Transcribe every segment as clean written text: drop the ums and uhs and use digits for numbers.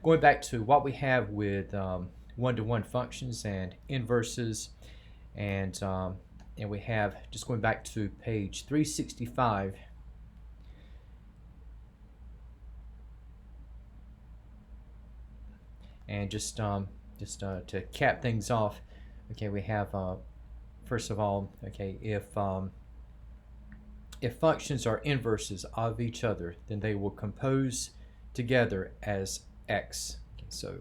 going back to what we have with one-to-one functions and inverses, and we have, just going back to page 365, and just to cap things off, okay, we have first of all, okay, if functions are inverses of each other, then they will compose together as x. Okay, so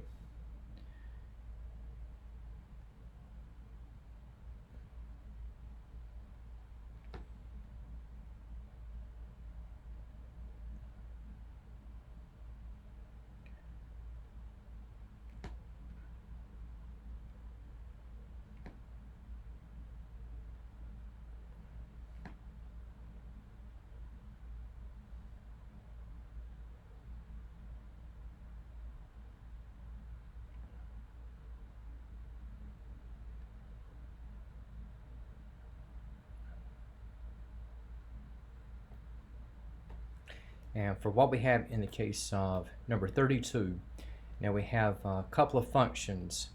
and for what we have in the case of number 32, now we have a couple of functions,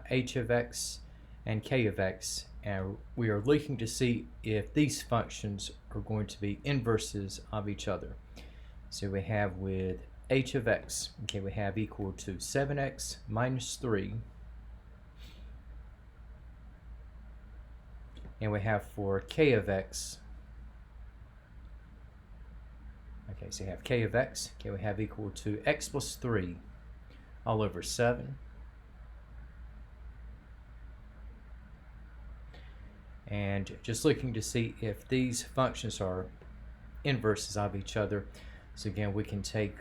h of x and k of x, and we are looking to see if these functions are going to be inverses of each other. So we have with h of x, okay, we have equal to 7x minus 3, and we have for k of x, okay, so you have k of x, okay, we have equal to x plus 3 all over 7. And just looking to see if these functions are inverses of each other. So again, we can take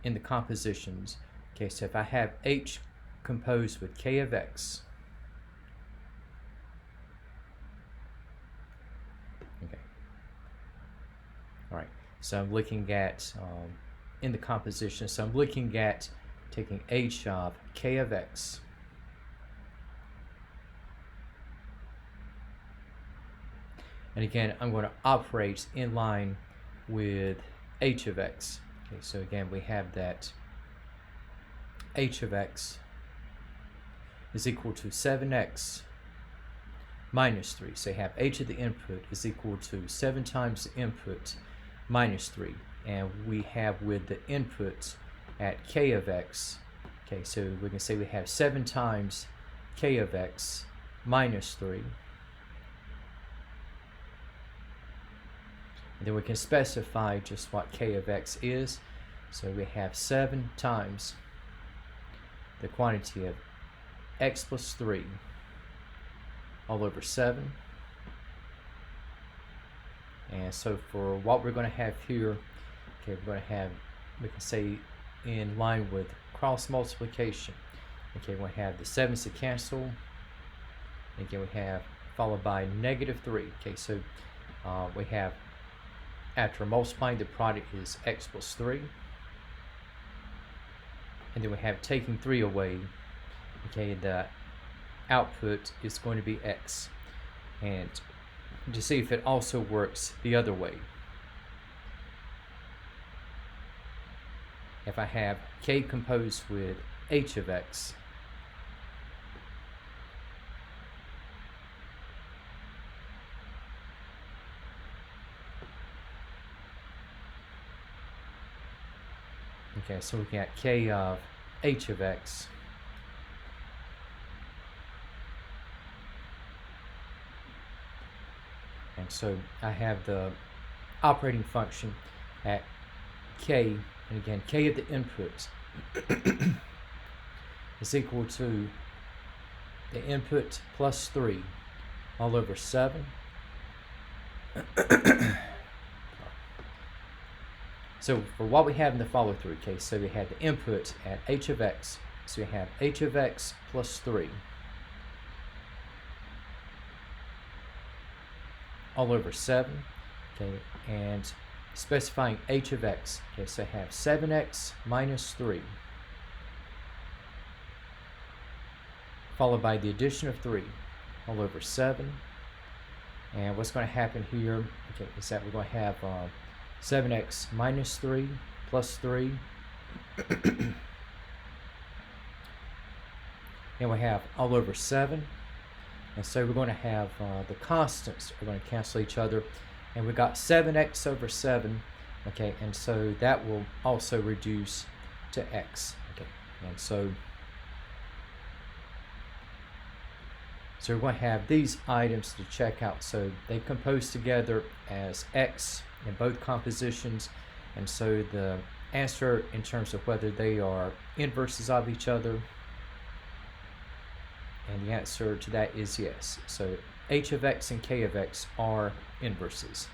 in the compositions, okay, so if I have h composed with k of x, okay, all right, so I'm looking at in the composition, so I'm looking at taking h of k of x, and again, I'm going to operate in line with h of x. Okay, so again, we have that h of x is equal to 7x minus 3. So you have h of the input is equal to 7 times the input minus 3. And we have with the input at k of x, okay, so we can say we have 7 times k of x minus 3. And then we can specify just what k of x is. So we have 7 times the quantity of x plus 3 all over 7. And so for what we're going to have here, okay, we're going to have, we can say in line with cross multiplication. Okay, we have the 7's to cancel. Again, we have followed by negative 3. Okay, so we have, after multiplying, the product is x plus 3. And then we have taking 3 away. Okay, the output is going to be x. And to see if it also works the other way, if I have k composed with h of x, okay, so we got k of h of x, and so I have the operating function at k, and again, k of the input is equal to the input plus 3 all over 7. So for what we have in the follow-through case, so we had the input at h of x, so we have h of x plus 3 all over 7, okay, and specifying h of x, okay, so I have 7x minus 3 followed by the addition of 3 all over 7. And what's going to happen here, okay, is that we're going to have 7x minus 3 plus 3. And we have all over 7. And so we're going to have the constants are going to cancel each other. And we got 7x over 7. Okay, and so that will also reduce to x. Okay, and so we're going to have these items to check out. So they compose together as x in both compositions, and so the answer in terms of whether they are inverses of each other, and the answer to that is yes. So h of x and k of x are inverses.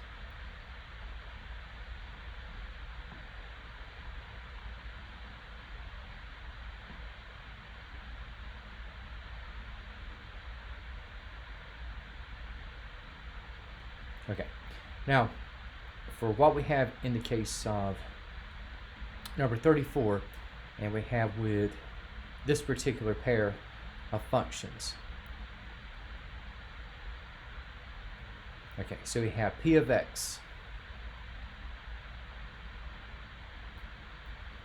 Okay, now for what we have in the case of number 34, and we have with this particular pair of functions. Okay, so we have p of x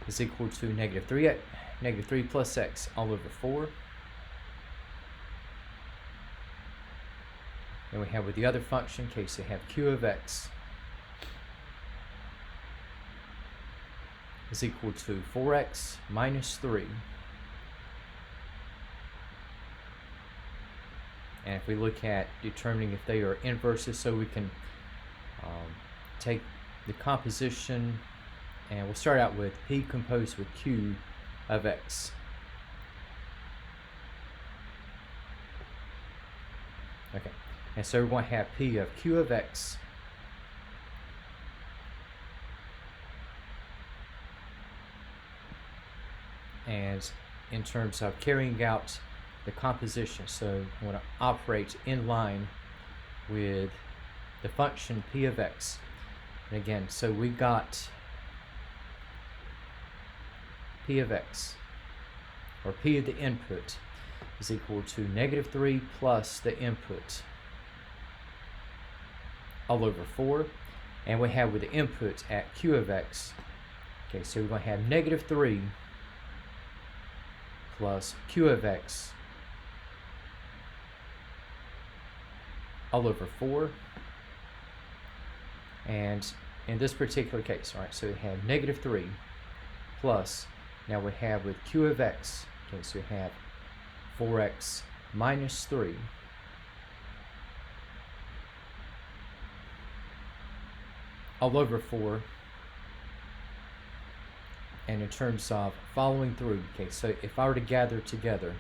is equal to negative 3 plus x all over 4. And we have with the other function case, we have q of x is equal to 4x minus 3. And if we look at determining if they are inverses, so we can take the composition, and we'll start out with p composed with q of x. Okay, and so we're going to have p of q of x and in terms of carrying out the composition, so we want to operate in line with the function p of x. And again, so we got p of x, or p of the input, is equal to negative 3 plus the input all over 4. And we have with the input at q of x, okay, so we're going to have negative 3 plus q of x all over 4. And in this particular case, all right, so we have negative 3 plus, now we have with q of x, okay, so we have 4x minus 3 all over 4. And in terms of following through, okay, so if I were to gather together,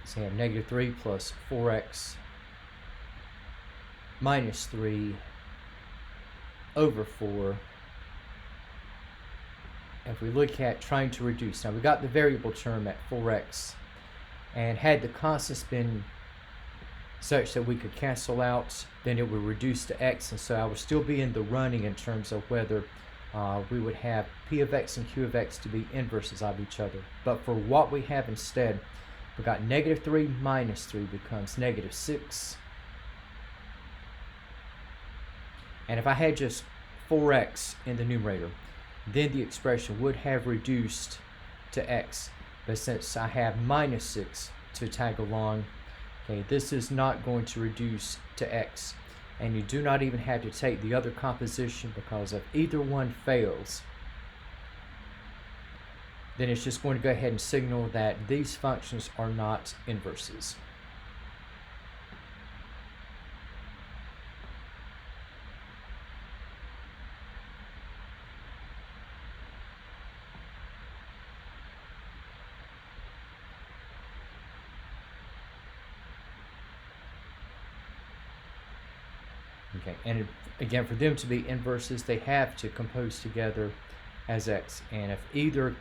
so you have negative 3 plus 4x minus 3 over 4. If we look at trying to reduce, now we got the variable term at 4x, and had the constants been such that we could cancel out, then it would reduce to x, and so I would still be in the running in terms of whether we would have p of x and q of x to be inverses of each other. But for what we have instead, we got negative 3 minus 3 becomes negative 6. And if I had just 4x in the numerator, then the expression would have reduced to x. But since I have minus 6 to tag along, okay, this is not going to reduce to x. And you do not even have to take the other composition, because if either one fails, then it's just going to go ahead and signal that these functions are not inverses. Okay, and again, for them to be inverses, they have to compose together as x. And if either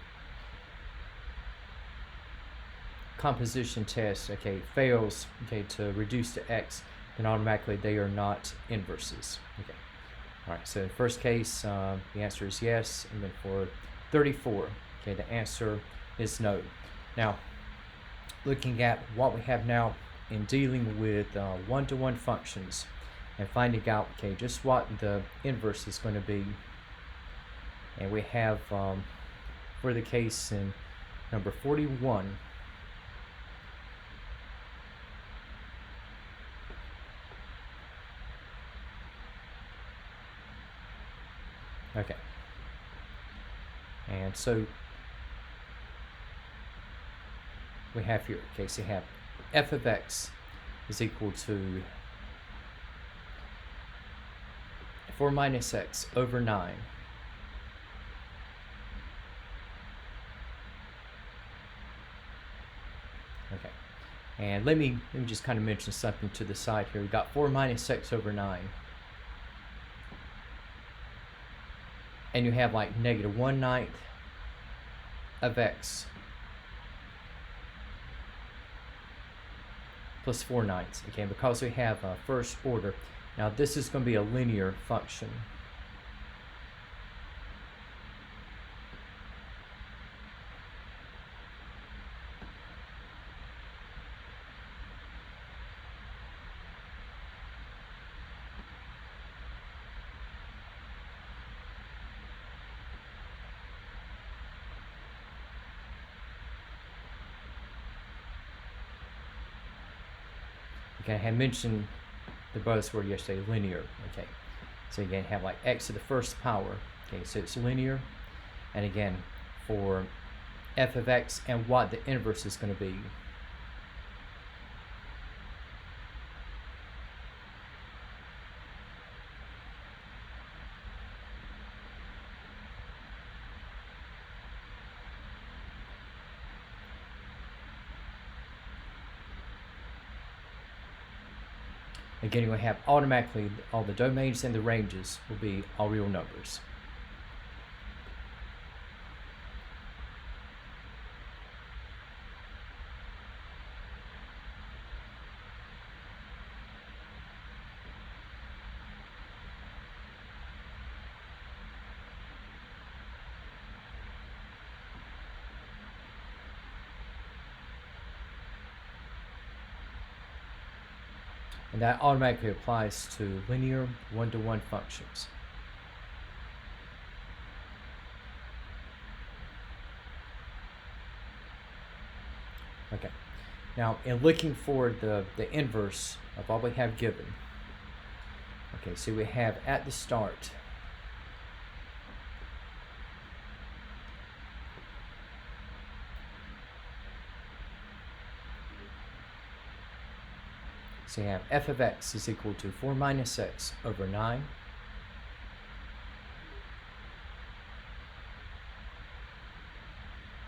composition test, okay, fails, okay, to reduce to x, then automatically they are not inverses. Okay, all right. So in the first case, the answer is yes, and then for 34, okay, the answer is no. Now, looking at what we have now in dealing with one-to-one functions, and finding out, okay, just what the inverse is going to be. And we have for the case in number 41, okay, and so we have here, okay, so you have f of x is equal to 4 minus x over 9. Okay, and let me just kind of mention something to the side here. We got 4 minus x over 9. And you have like negative 1/9 of x plus 4/9. Okay, because we have a first order. Now this is going to be a linear function. Okay, I had mentioned the buzzword yesterday, linear. Okay, so again, have like x to the first power. Okay, so it's linear, and again, for f of x and what the inverse is going to be. Again, you're going to have automatically all the domains and the ranges will be all real numbers. And that automatically applies to linear one-to-one functions. Okay, now in looking for the inverse of what we have given, okay, so we have at the start so you have f of x is equal to 4 minus x over 9.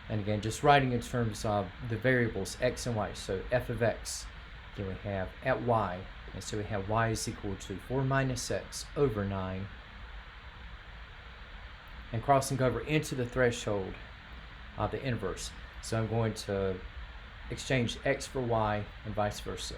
And again, just writing in terms of the variables x and y. So f of x, again, we have at y. And so we have y is equal to 4 minus x over 9. And crossing over into the threshold of the inverse. So I'm going to exchange x for y and vice versa.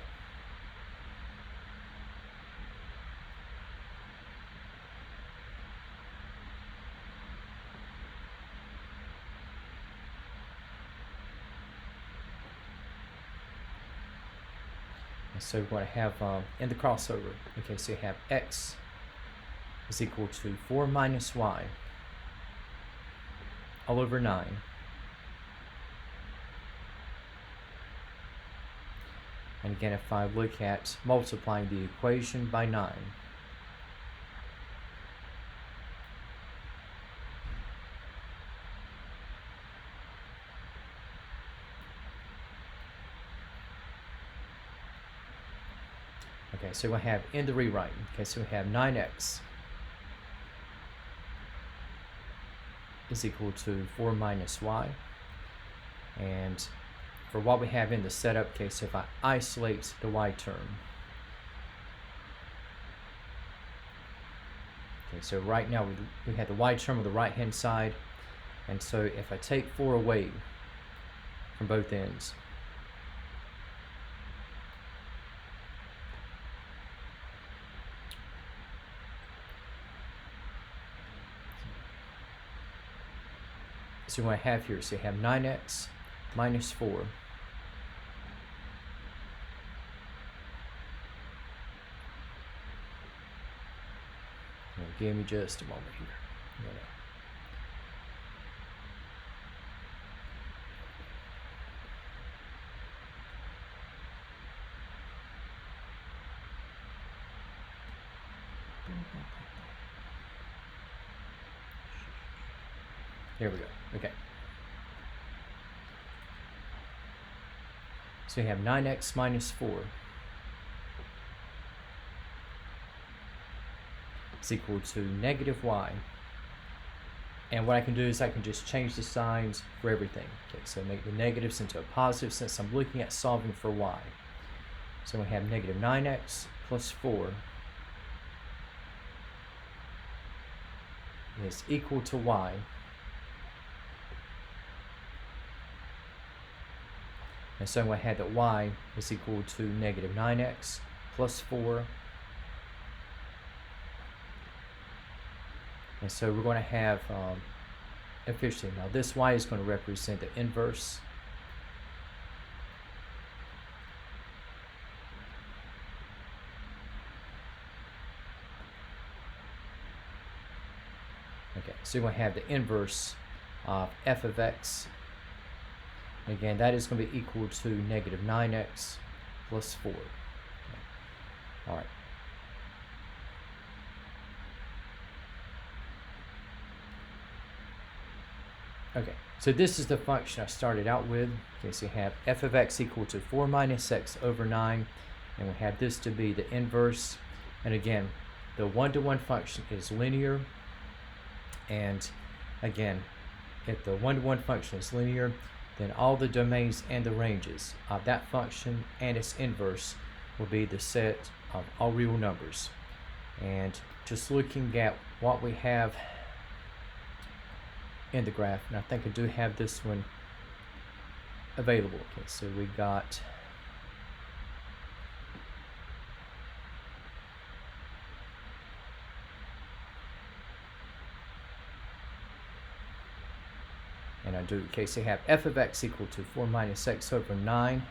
So we're going to have in the crossover, okay, so you have x is equal to 4 minus y all over 9. And again, if I look at multiplying the equation by 9, okay, so we have in the rewrite, okay, so we have 9x is equal to 4 minus y. And for what we have in the setup case, if I isolate the y term, okay, so right now we have the y term on the right hand side, and so if I take 4 away from both ends, so what I have here, so you have 9x minus 4. Give me just a moment here. Here we go. Okay. So we have 9x minus 4 is equal to negative y. And what I can do is I can just change the signs for everything. Okay, so make the negatives into a positive since I'm looking at solving for y. So we have negative 9x plus 4 is equal to y. And so I had that y is equal to negative 9x plus 4. And so we're going to have officially now this y is going to represent the inverse. Okay, so we're going to have the inverse of f of x. Again, that is going to be equal to negative 9x plus 4. Okay. All right. Okay, so this is the function I started out with. Okay, so you have f of x equal to 4 minus x over 9, and we have this to be the inverse. And again, the one-to-one function is linear. And again, if the one-to-one function is linear, then all the domains and the ranges of that function and its inverse will be the set of all real numbers. And just looking at what we have in the graph, and I think I do have this one available. Okay, so we got and I do, okay, so you have f of x equal to 4 minus x over 9,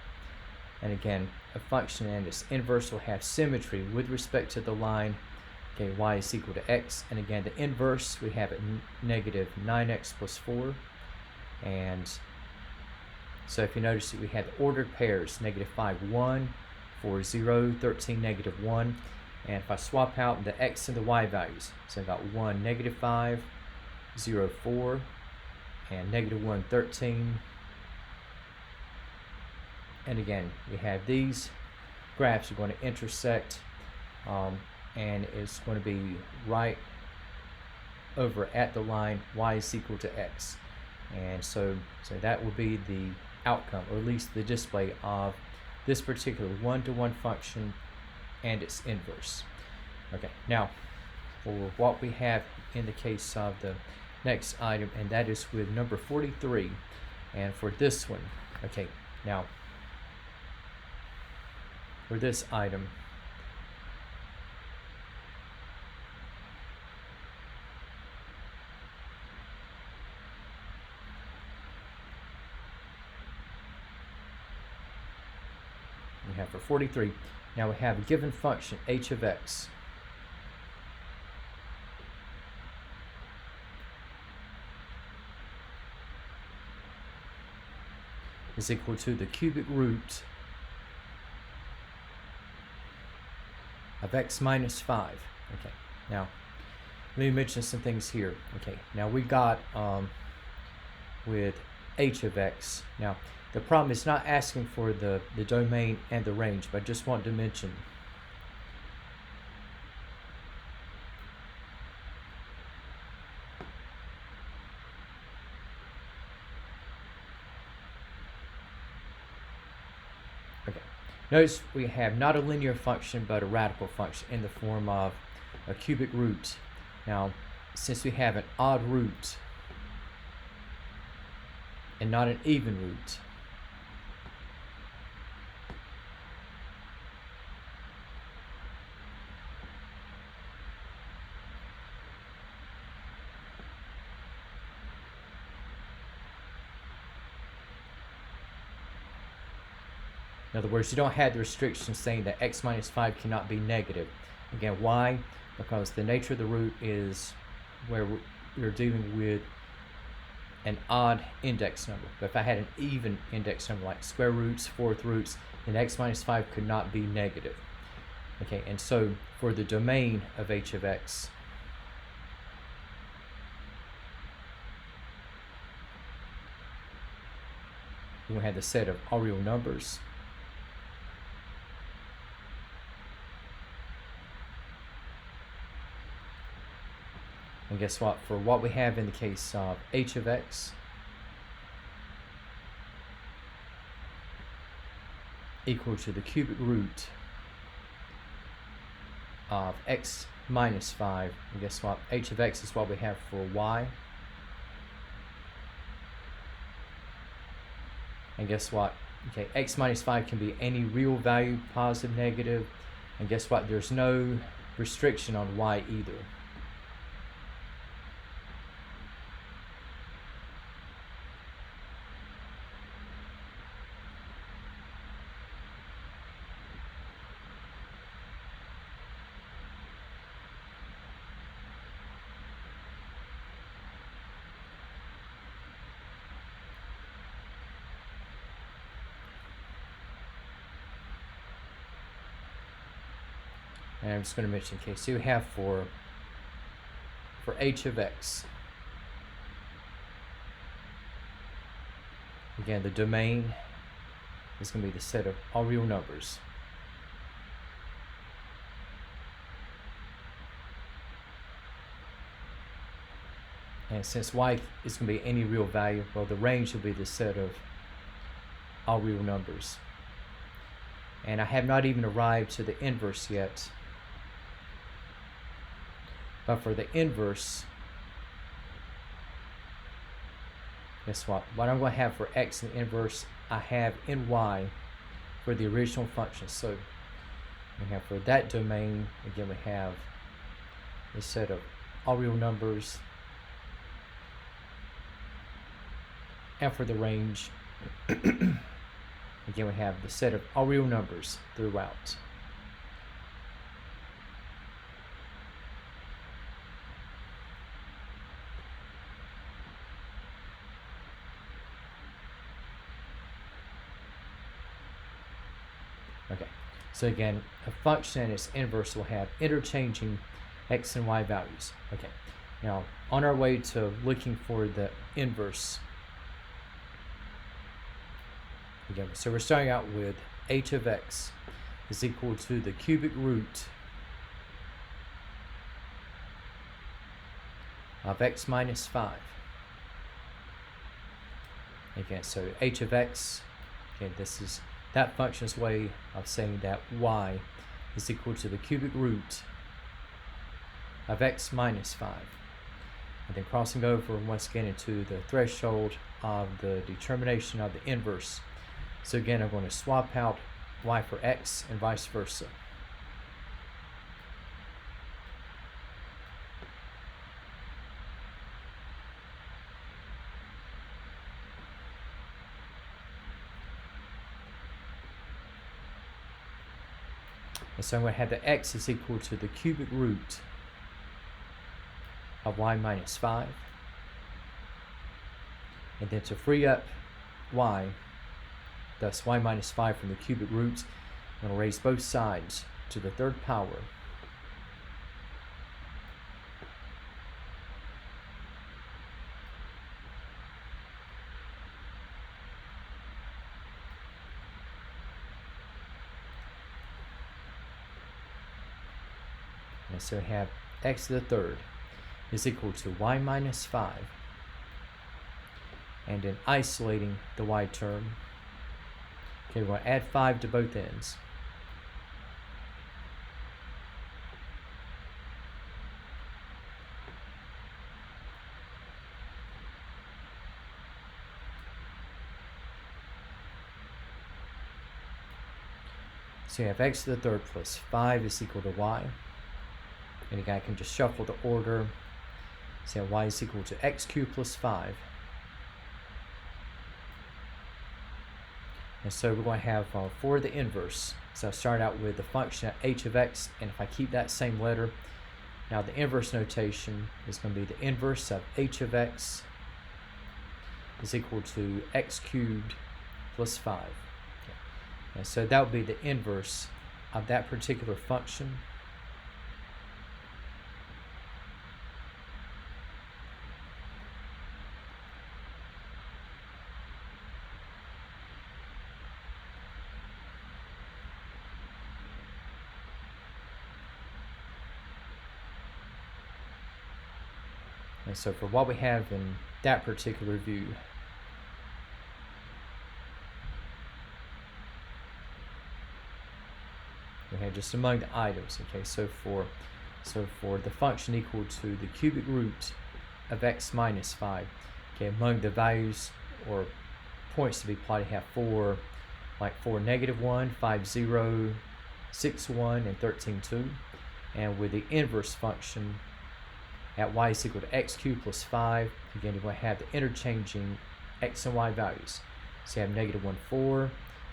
and again, a function and its inverse will have symmetry with respect to the line. Okay, y is equal to x, and again, the inverse, we have it negative 9x plus 4, and so if you notice that we have the ordered pairs, negative 5, 1, 4, 0, 13, negative 1, and if I swap out the x and the y values, so I got 1, negative 5, 0, 4, and negative 1, 13, and again, we have these graphs are going to intersect, and it's going to be right over at the line y is equal to x, and so that will be the outcome, or at least the display of this particular one-to-one function and its inverse. Okay, now for what we have in the case of the next item, and that is with number 43, and for this one, okay, now for this item, we have for 43, now we have a given function h of x is equal to the cubic root of x minus 5. Okay, now let me mention some things here. Okay, now we got with h of x. Now the problem is not asking for the domain and the range, but I just want to mention notice we have not a linear function but a radical function in the form of a cubic root. Now, since we have an odd root and not an even root, in other words, you don't have the restriction saying that x minus 5 cannot be negative. Again, why? Because the nature of the root is where we're dealing with an odd index number. But if I had an even index number like square roots, fourth roots, then x minus 5 could not be negative. Okay, and so for the domain of h of x, we're going to have the set of all real numbers. And guess what? For what we have in the case of h of x equal to the cubic root of x minus 5. And guess what? H of x is what we have for y. And guess what? Okay, x minus 5 can be any real value, positive, negative. And guess what? There's no restriction on y either. And I'm just going to mention, okay, so you have for h of x, again, the domain is going to be the set of all real numbers. And since y is going to be any real value, well, the range will be the set of all real numbers. And I have not even arrived to the inverse yet. But for the inverse, guess what? What I'm going to have for x in the inverse, I have in y for the original function. So we have for that domain, again, we have a set of all real numbers. And for the range, again, we have the set of all real numbers throughout. Okay, so again, a function and its inverse will have interchanging x and y values. Okay, now on our way to looking for the inverse, again, so we're starting out with h of x is equal to the cubic root of x minus 5. Again, so h of x, again, this is that function's way of saying that y is equal to the cubic root of x minus 5. And then crossing over once again into the threshold of the determination of the inverse. So again, I'm going to swap out y for x and vice versa. And so I'm going to have the x is equal to the cubic root of y minus 5. And then to free up y, thus y minus 5 from the cubic root, I'm going to raise both sides to the third power. And so we have x to the third is equal to y minus 5. And in isolating the y term, okay, we're going to add 5 to both ends. So you have x to the third plus 5 is equal to y. And again, I can just shuffle the order. So y is equal to x cubed plus 5. And so we're going to have for the inverse. So I start out with the function of h of x, and if I keep that same letter, now the inverse notation is going to be the inverse of h of x is equal to x cubed plus 5. Okay. And so that would be the inverse of that particular function. And so for what we have in that particular view, we have just among the items. Okay, so for the function equal to the cubic root of x minus 5, okay, among the values or points to be plotted, have 4, like 4, -1, 5, 0, 6, 1, and 13, 2. And with the inverse function at y is equal to x cubed plus 5, again, you're going to have the interchanging x and y values. So you have -1, 4.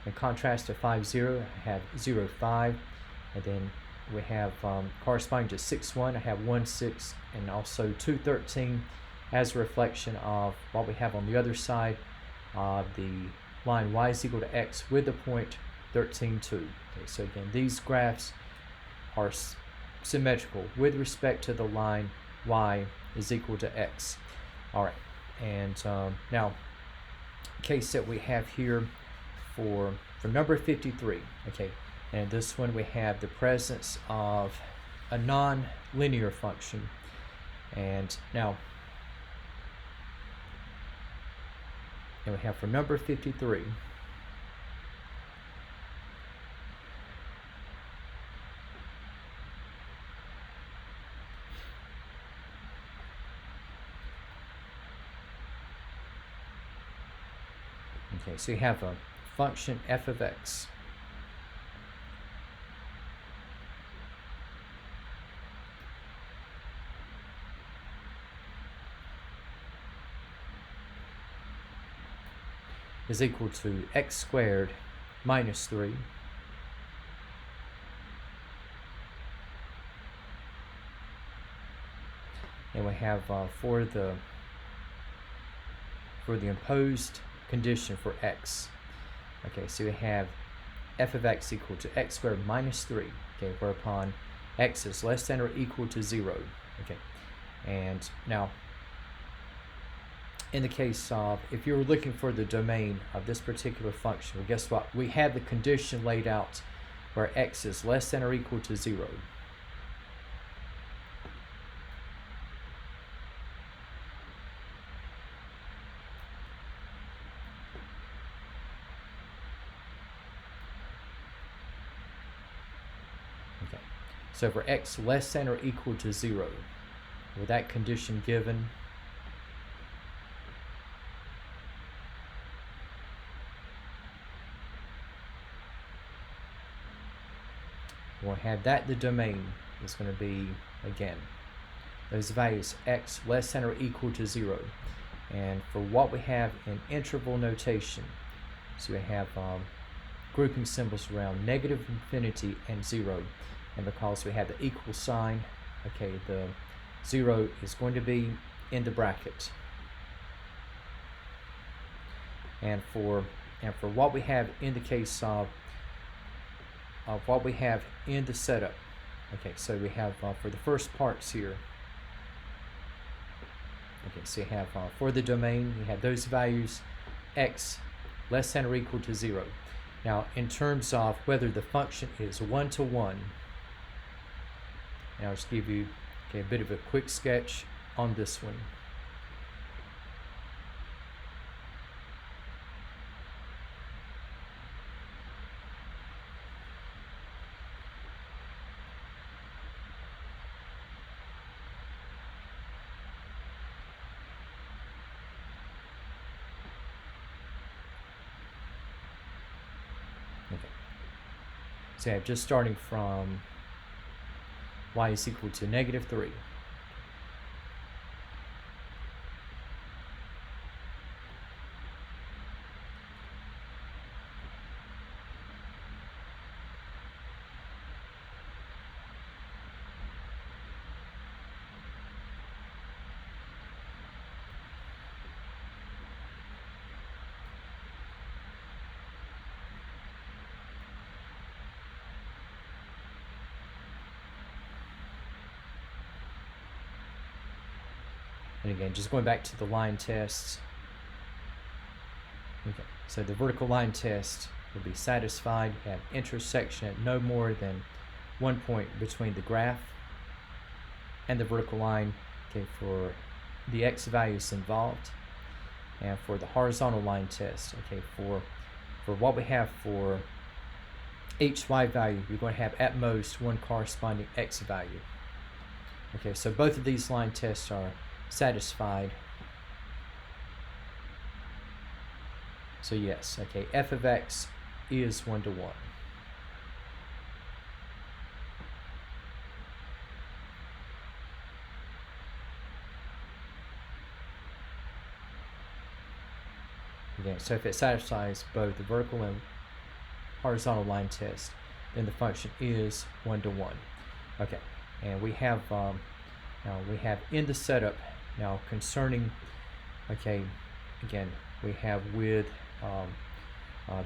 In contrast to 5, 0, I have 0, 5. And then we have corresponding to 6, 1, I have 1, 6, and also 2, 13 as a reflection of what we have on the other side of the line y is equal to x with the point 13, 2. Okay, so again, these graphs are symmetrical with respect to the line y is equal to x. All right, and now case that we have here for number 53. Okay, and this one we have the presence of a non-linear function. And now we have for number 53, okay, so you have a function f of x. Is equal to x squared minus 3 and we have for the imposed condition for x. Okay, so we have f of x equal to x squared minus 3, okay, whereupon x is less than or equal to 0. Okay, and now in the case of, if you were looking for the domain of this particular function, well, guess what? We have the condition laid out where x is less than or equal to 0. Okay, so for x less than or equal to 0, with that condition given, we'll have that the domain is going to be, again, those values x less than or equal to 0. And for what we have in interval notation, so we have grouping symbols around -infinity and 0. And because we have the equal sign, okay, the 0 is going to be in the bracket. And for what we have in the case of what we have in the setup, okay, so we have for the first parts here, okay, so you have for the domain, you have those values x less than or equal to 0. Now in terms of whether the function is 1-to-1, and I'll just give you, okay, a bit of a quick sketch on this one. Okay, so I have just starting from y is equal to -3. And again, just going back to the line test. Okay, so the vertical line test will be satisfied at intersection at no more than 1 point between the graph and the vertical line, okay, for the x values involved. And for the horizontal line test, okay, for what we have for each y value, you're going to have at most one corresponding x value. Okay, so both of these line tests are satisfied. So yes, okay, f of x is 1 to 1. Again, so if it satisfies both the vertical and horizontal line test, then the function is 1 to 1. Okay, and we have now we have in the setup now concerning, okay, again we have with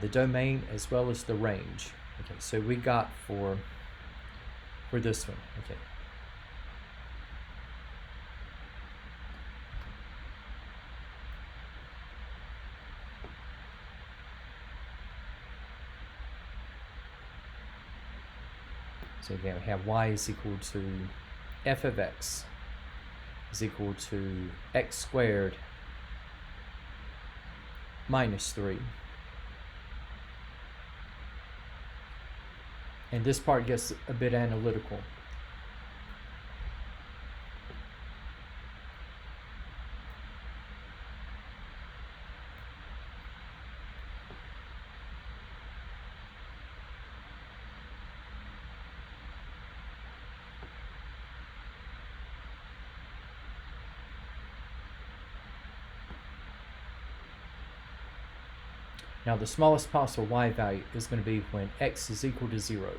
the domain as well as the range. Okay, so we got for this one, okay. So again, we have y is equal to f of x is equal to x squared minus 3. And this part gets a bit analytical. Now the smallest possible y value is going to be when x is equal to 0.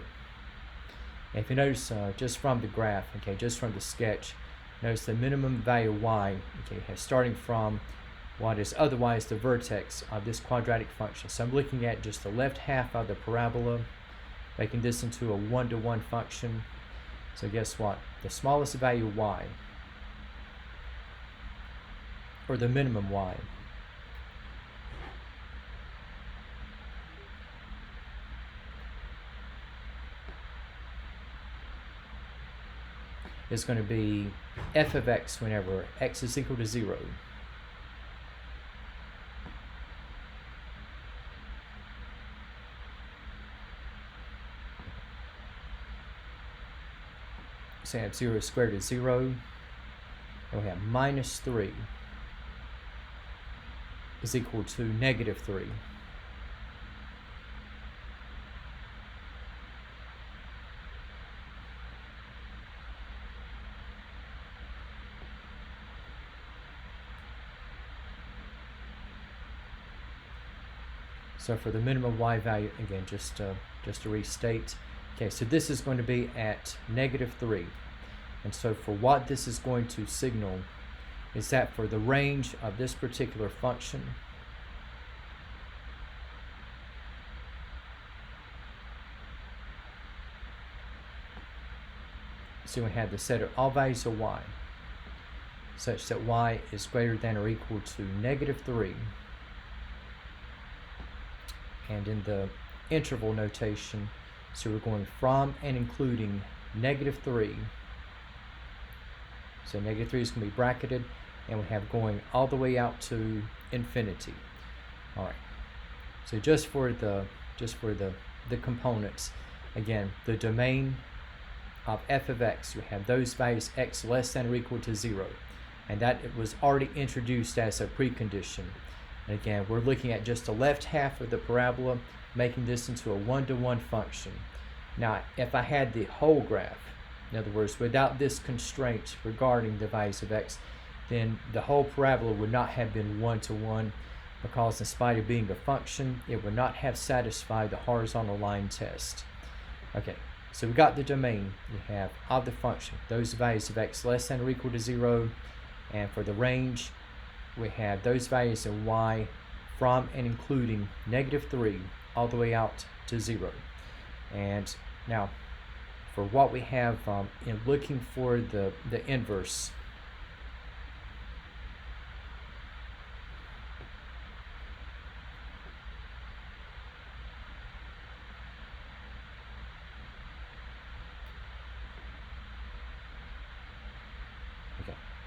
And if you notice just from the graph, okay, just from the sketch, notice the minimum value y, okay, starting from what is otherwise the vertex of this quadratic function. So I'm looking at just the left half of the parabola, making this into a 1 to 1 function. So guess what? The smallest value y, or the minimum y, is going to be f of x whenever x is equal to 0. So I have 0 squared is 0. And we have minus 3 is equal to negative 3. So for the minimum y value, again, just to restate, okay, so this is going to be at negative 3. And so for what this is going to signal is that for the range of this particular function, so we have the set of all values of y such that y is greater than or equal to negative 3. And in the interval notation, so we're going from and including negative 3. So negative 3 is going to be bracketed, and we have going all the way out to infinity. All right. So just for the components, again, the domain of f of x, we have those values x less than or equal to 0, and that it was already introduced as a precondition. And again, we're looking at just the left half of the parabola, making this into a 1 to 1 function. Now, if I had the whole graph, in other words, without this constraint regarding the values of x, then the whole parabola would not have been 1 to 1, because in spite of being a function, it would not have satisfied the horizontal line test. Okay, so we got the domain. We have of the function, those values of x less than or equal to 0, and for the range, we have those values of y from and including negative 3 all the way out to 0. And now, for what we have in looking for the inverse,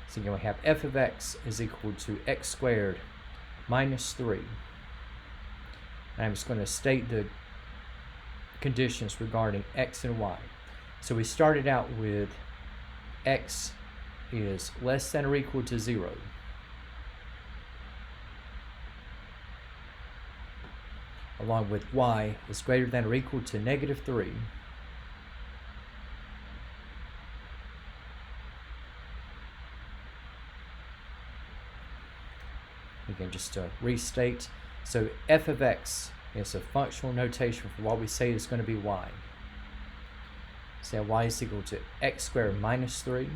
So again, we have f of x is equal to x squared minus 3. And I'm just going to state the conditions regarding x and y. So we started out with x is less than or equal to 0. Along with y is greater than or equal to negative 3. Again, just to restate, so f of x is a functional notation for what we say is going to be y. So y is equal to x squared minus 3.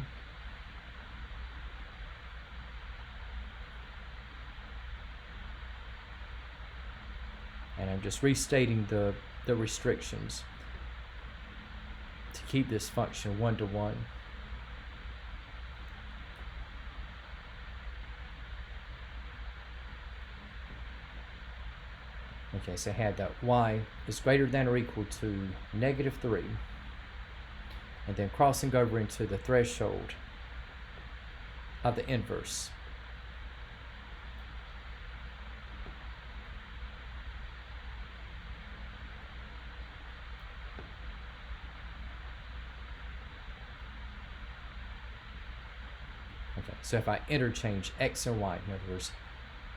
And I'm just restating the restrictions to keep this function 1 to 1. Okay, so I had that y is greater than or equal to negative 3. And then crossing over into the threshold of the inverse. Okay, so if I interchange x and y, in other words,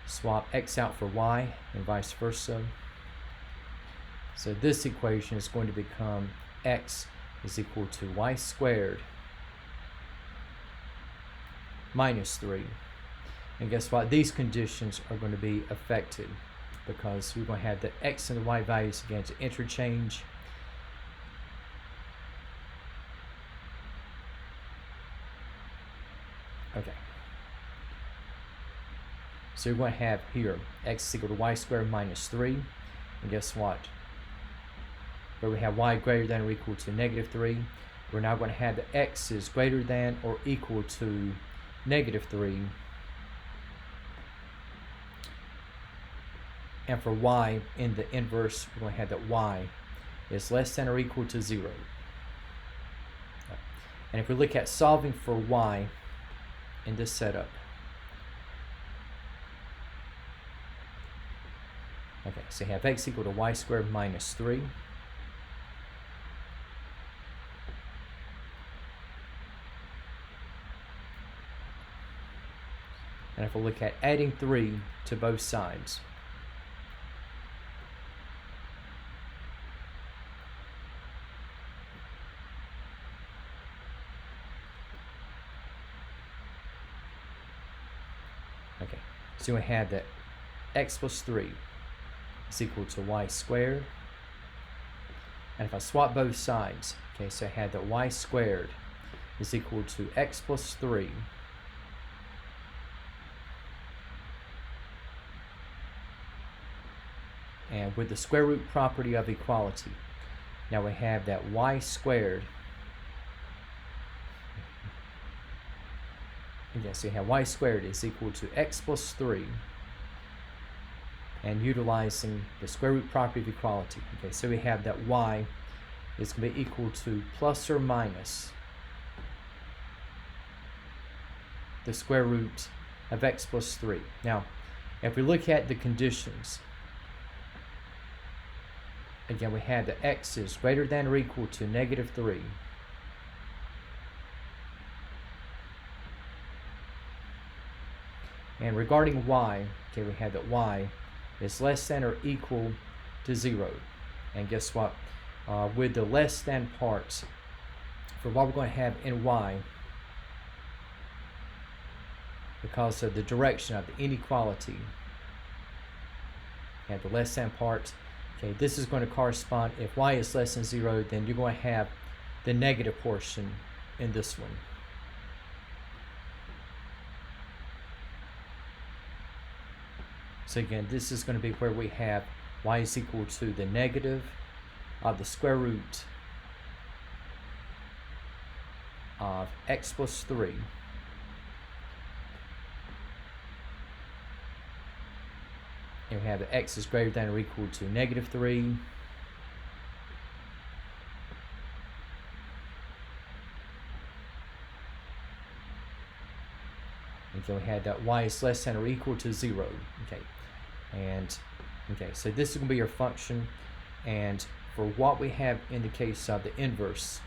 swap x out for y and vice versa. So this equation is going to become x is equal to y squared minus 3. And guess what? These conditions are going to be affected because we're going to have the x and the y values again to interchange. Okay. So you're going to have here x is equal to y squared minus 3. And guess what? Where we have y greater than or equal to negative 3, we're now going to have the x is greater than or equal to negative 3. And for y in the inverse, we're going to have that y is less than or equal to 0. And if we look at solving for y in this setup, okay, so you have x equal to y squared minus 3. And if we look at adding 3 to both sides, okay, so we have that x plus 3 is equal to y squared. And if I swap both sides, okay, so I had that y squared is equal to x plus 3 and with the square root property of equality, now we have that y squared. Again, so you have y squared is equal to x plus 3. And utilizing the square root property of equality. Okay, so we have that y is going to be equal to plus or minus the square root of x plus 3. Now, if we look at the conditions, again, we have that x is greater than or equal to negative 3. And regarding y, okay, we have that y is less than or equal to 0. And guess what? With the less than parts, for what we're going to have in y, because of the direction of the inequality, have the less than parts. Okay, this is going to correspond, if y is less than 0, then you're going to have the negative portion in this one. So again, this is going to be where we have y is equal to the negative of the square root of x plus 3 and we have that x is greater than or equal to negative 3 Okay, we had y is less than or equal to 0. Okay, and okay, so this is going to be your function, and for what we have in the case of the inverse,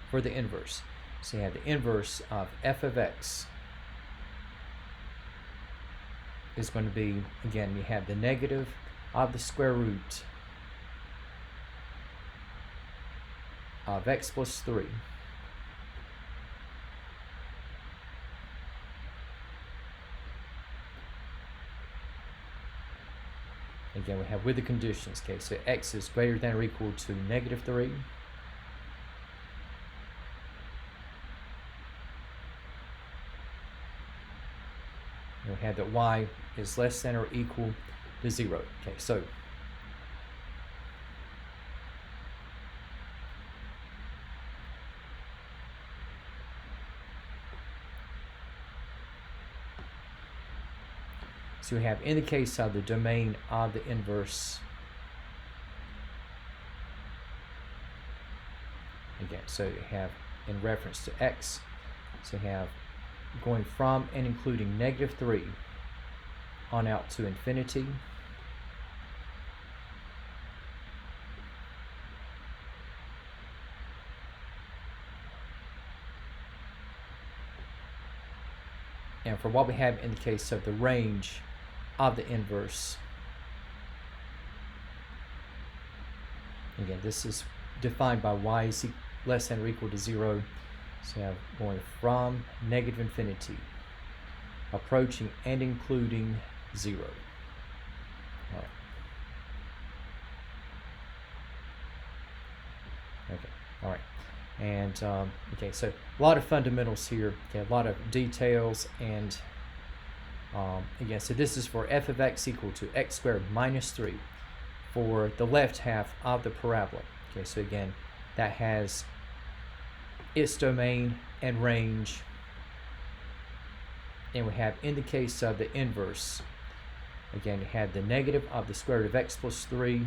for the inverse, so you have the inverse of f of x is going to be, again, you have the negative of the square root of x plus 3 again we have with the conditions. Okay, so x is greater than or equal to negative 3, and we have that y is less than or equal to 0. Okay, so we have, in the case of the domain of the inverse, again, so you have in reference to x, so you have going from and including negative 3 on out to infinity, and for what we have in the case of the range of the inverse, again, this is defined by y is less than or equal to 0. So you have going from negative infinity, approaching and including 0. All right. Okay. All right. And okay, so a lot of fundamentals here. Okay, a lot of details, and again, so this is for f of x equal to x squared minus 3 for the left half of the parabola. Okay, so again, that has its domain and range, and we have, in the case of the inverse, again, you have the negative of the square root of x plus 3,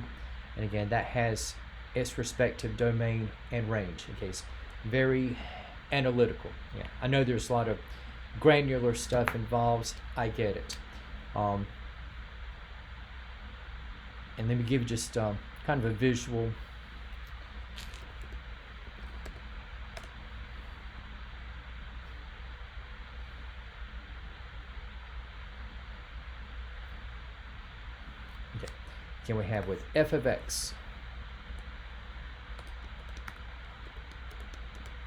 and again, that has its respective domain and range. Okay, it's very analytical. Yeah, I know there's a lot of granular stuff involved. I get it. And let me give you just kind of a visual. Okay, again, we have with f of x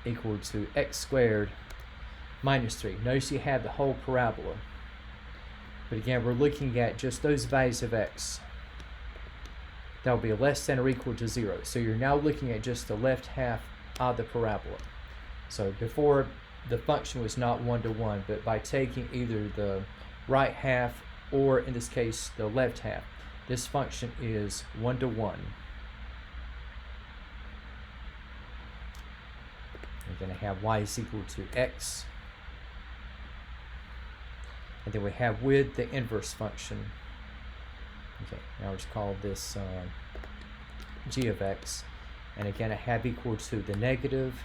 equal to x squared minus 3. Notice you have the whole parabola. But again, we're looking at just those values of x. That will be less than or equal to 0. So you're now looking at just the left half of the parabola. So before, the function was not 1 to 1, but by taking either the right half or, in this case, the left half, this function is 1 to 1. We're going to have y is equal to x. And then we have with the inverse function. Okay, now let's call this g of x. And again, I have equal to the negative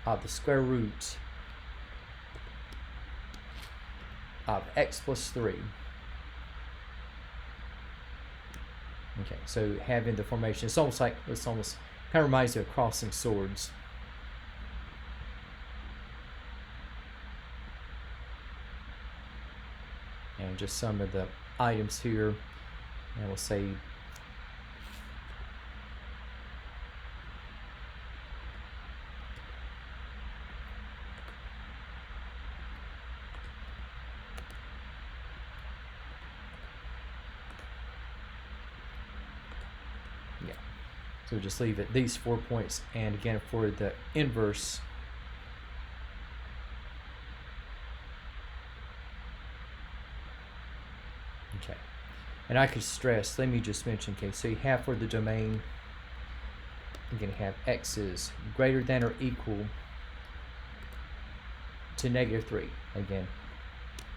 of the square root of x plus 3. Okay, so having the formation, it's almost kind of reminds me of crossing swords. And just some of the items here, and we'll say yeah. So just leave it these 4 points, and again for the inverse, okay. And I could stress, let me just mention, okay, so you have for the domain, you're going to have x is greater than or equal to negative 3. Again,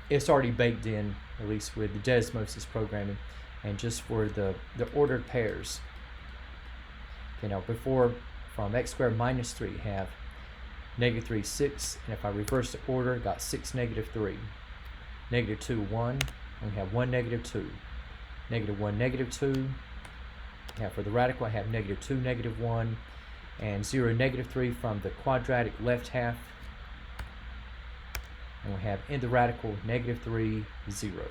it's already baked in, at least with the Desmos's programming. And just for the ordered pairs, Okay, now before, from x squared minus 3, have negative 3, 6, and if I reverse the order, got 6, negative 3, negative 2, 1, and we have 1, negative 2, negative 1, negative 2. Now for the radical, I have negative 2, negative 1, and 0, negative 3 from the quadratic left half. And we have in the radical negative 3, 0.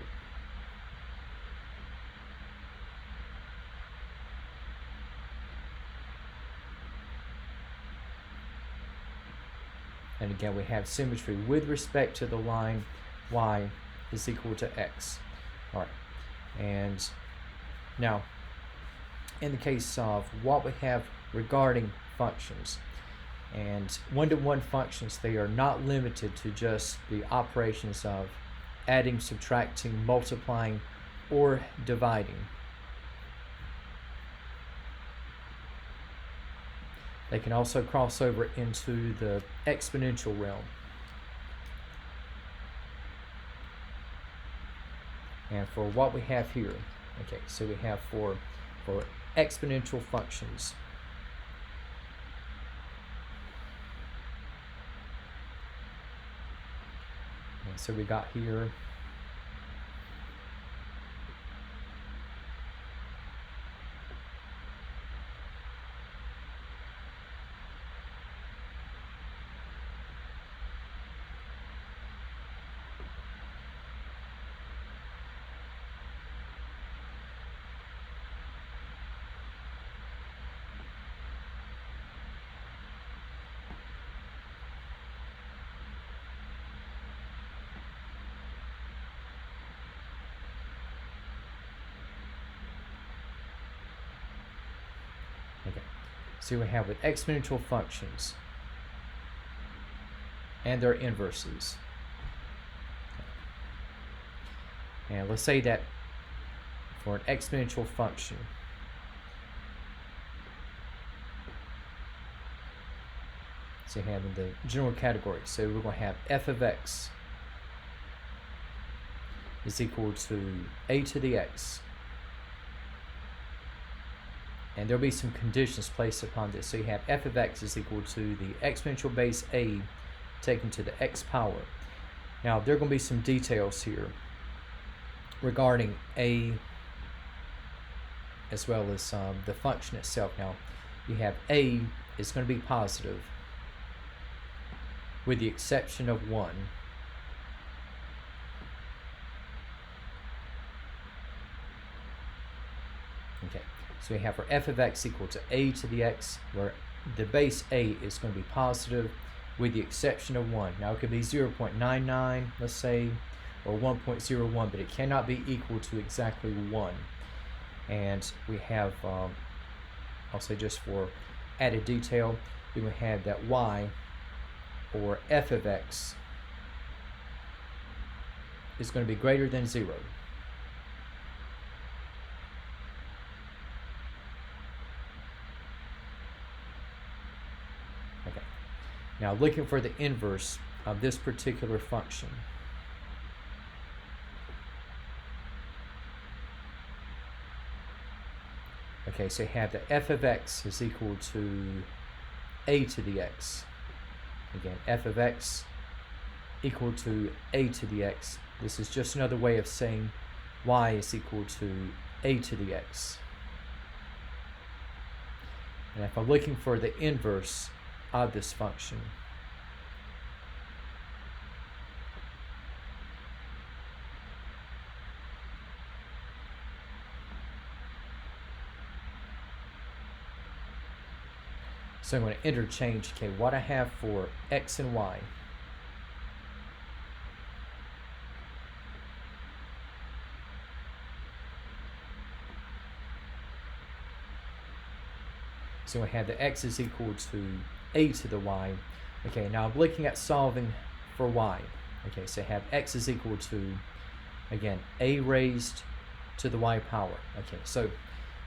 And again, we have symmetry with respect to the line y is equal to x. All right, and now in the case of what we have regarding functions, and one-to-one functions, they are not limited to just the operations of adding, subtracting, multiplying, or dividing. They can also cross over into the exponential realm. And for what we have here, okay, so we have for exponential functions, and so we got here okay. So we have with exponential functions and their inverses. And let's say that for an exponential function, so you have in the general category, so we're going to have f of x is equal to a to the x. And there'll be some conditions placed upon this. So you have f of x is equal to the exponential base a taken to the x power. Now there are going to be some details here regarding a as well as the function itself. Now you have a is going to be positive with the exception of 1. Okay. So we have for f of x equal to a to the x, where the base a is going to be positive with the exception of 1. Now it could be 0.99, let's say, or 1.01, but it cannot be equal to exactly 1. And we have, I'll say just for added detail, we would have that y, or f of x, is going to be greater than 0. Okay. Now looking for the inverse of this particular function. Okay, so you have that f of x is equal to a to the x. Again, f of x equal to a to the x. This is just another way of saying y is equal to a to the x. And if I'm looking for the inverse of this function, so I'm going to interchange, okay, what I have for x and y. So we have the x is equal to a to the y. Okay, now I'm looking at solving for y. Okay, so I have x is equal to, again, a raised to the y power. Okay, so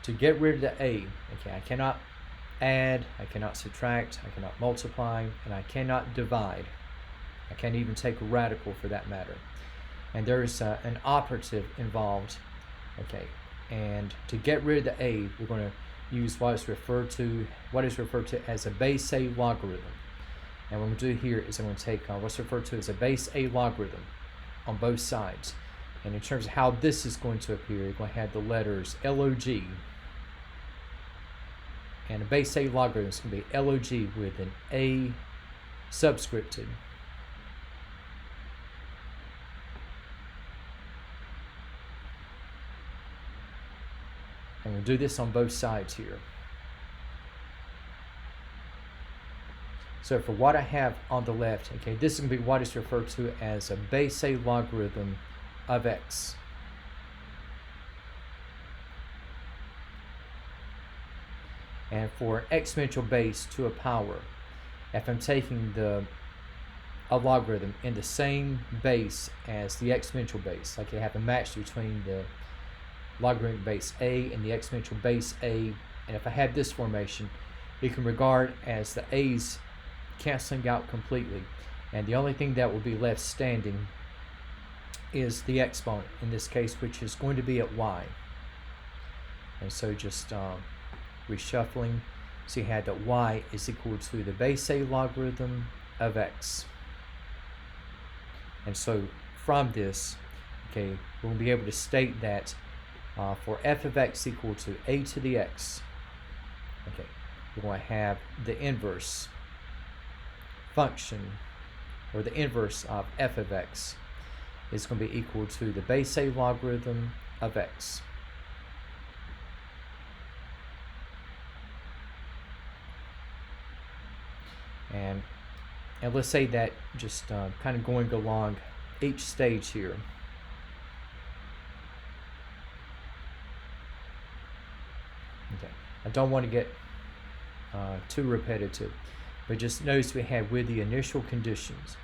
to get rid of the a, okay, I cannot add, I cannot subtract, I cannot multiply, and I cannot divide. I can't even take a radical for that matter. And there's an operative involved. Okay, and to get rid of the a, we're going to use what is referred to as a base A logarithm. And what I'm going to do here is I'm going to take what's referred to as a base A logarithm on both sides. And in terms of how this is going to appear, you're going to have the letters log. And a base A logarithm is going to be log with an A subscripted. And we'll do this on both sides here. So for what I have on the left, okay, this is going to be what is referred to as a base A logarithm of x. And for an exponential base to a power, if I'm taking a logarithm in the same base as the exponential base, like you have a match between the logarithmic base a and the exponential base a, and if I have this formation, you can regard as the a's canceling out completely, and the only thing that will be left standing is the exponent in this case, which is going to be at y. And so just reshuffling, so you had that y is equal to the base a logarithm of x. And so from this, okay, we'll be able to state that for f of x equal to a to the x, okay, we're going to have the inverse function, or the inverse of f of x is going to be equal to the base a logarithm of x. And let's say that just kind of going along each stage here. Okay, I don't want to get too repetitive, but just notice we had with the initial conditions.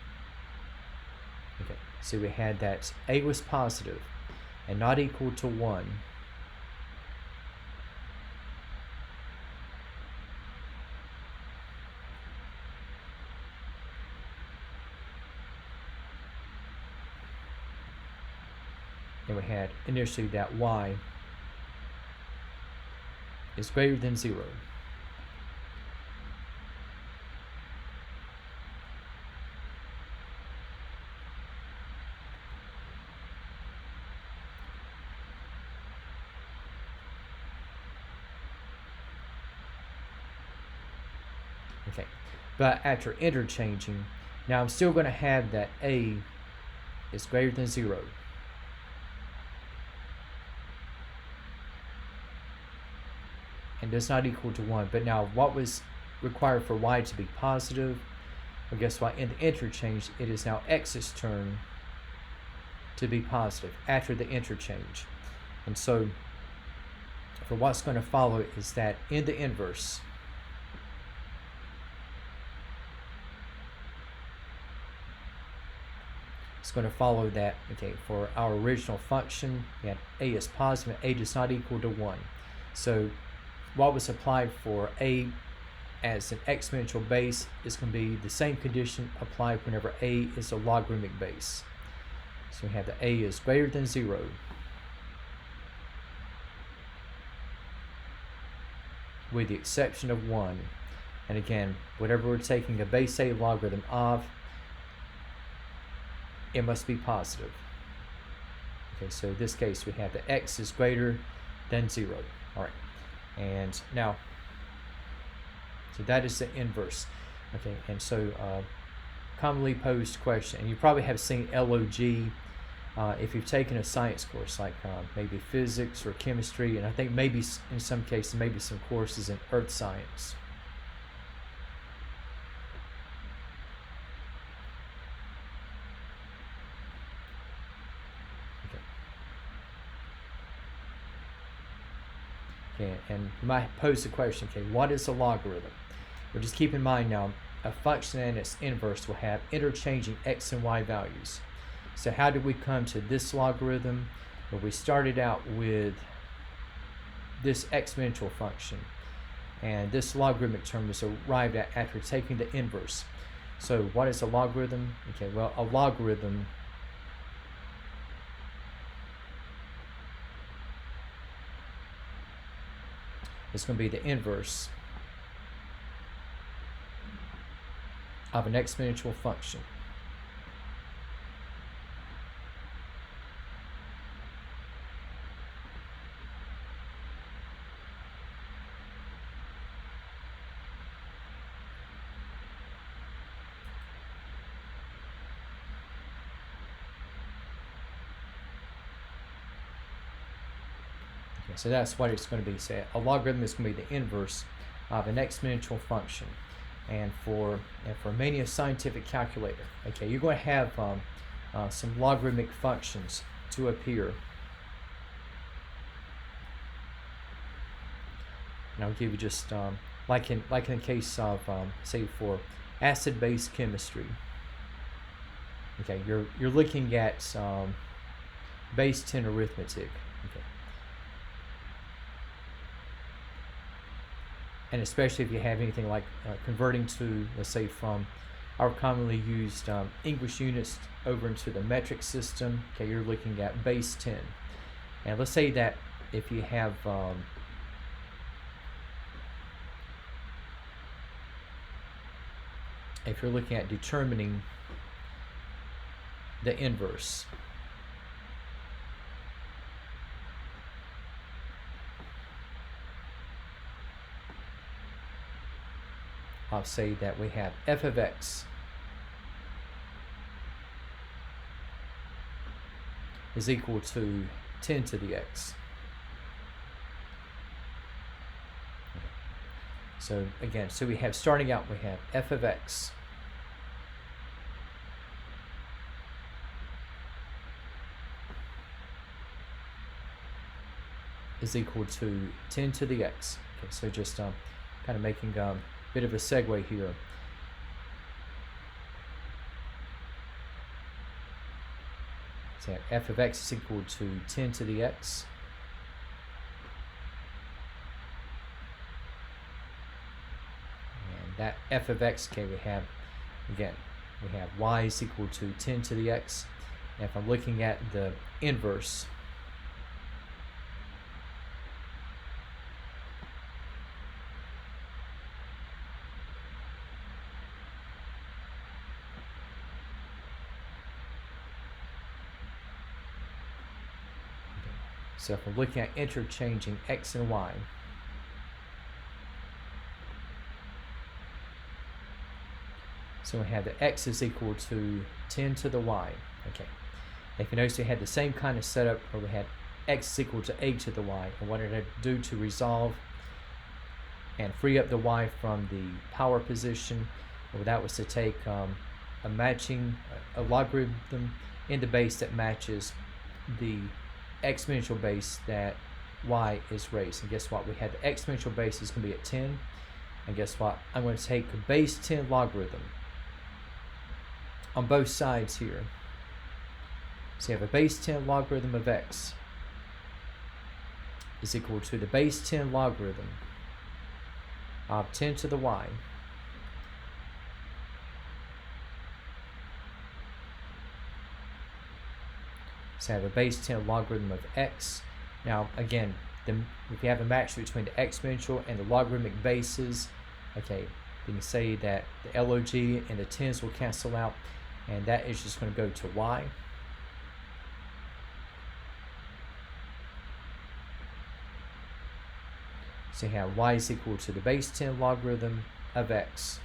Okay, so we had that a was positive and not equal to 1. And we had initially that y is greater than 0. Okay, but after interchanging, now I'm still going to have that a is greater than 0. And does not equal to 1. But now what was required for y to be positive? Well, guess what? In the interchange, it is now x's turn to be positive after the interchange. And so for what's going to follow is that in the inverse, it's going to follow that, okay, for our original function, we had a is positive and a does not equal to 1. So what was applied for a as an exponential base is going to be the same condition applied whenever a is a logarithmic base. So we have that a is greater than 0. With the exception of 1. And again, whatever we're taking a base a logarithm of, it must be positive. Okay, so in this case we have that x is greater than 0. All right. And now, so that is the inverse. Okay, and so commonly posed question, and you probably have seen log if you've taken a science course like maybe physics or chemistry, and I think maybe in some cases maybe some courses in earth science. Okay, and you might pose the question, okay, what is a logarithm? Well, just keep in mind now, a function and its inverse will have interchanging x and y values. So how did we come to this logarithm? Well, we started out with this exponential function, and this logarithmic term was arrived at after taking the inverse. So what is a logarithm? Okay, well, a logarithm is going to be the inverse of an exponential function. Okay, so that's what it's going to be. So a logarithm is going to be the inverse of an exponential function. And for many a scientific calculator, okay, you're going to have some logarithmic functions to appear. And I'll give you just like in the case of say for acid-base chemistry. Okay, you're looking at base 10 arithmetic. Okay. And especially if you have anything like converting to, let's say, from our commonly used English units over into the metric system, okay, you're looking at base 10. And let's say that if you have if you're looking at determining the inverse, I'll say that we have f of x is equal to 10 to the x. So again, so we have, starting out, we have f of x is equal to 10 to the x. Okay, so just kind of making a bit of a segue here. So f of x is equal to 10 to the x. And that f of x, okay, we have y is equal to 10 to the x. And if I'm looking at the inverse, so if I'm looking at interchanging x and y, so we have the x is equal to 10 to the y. Okay. If you notice, we had the same kind of setup where we had x is equal to a to the y. And what did I do to resolve and free up the y from the power position? Well, that was to take a logarithm in the base that matches the exponential base that y is raised. And guess what? We had the exponential base is going to be at 10. And guess what? I'm going to take a base 10 logarithm on both sides here. So you have a base 10 logarithm of x is equal to the base 10 logarithm of 10 to the y so I have a base 10 logarithm of x. Now again, if you have a match between the exponential and the logarithmic bases, okay, then you say that the log and the 10s will cancel out, and that is just going to go to y. So you have y is equal to the base 10 logarithm of x.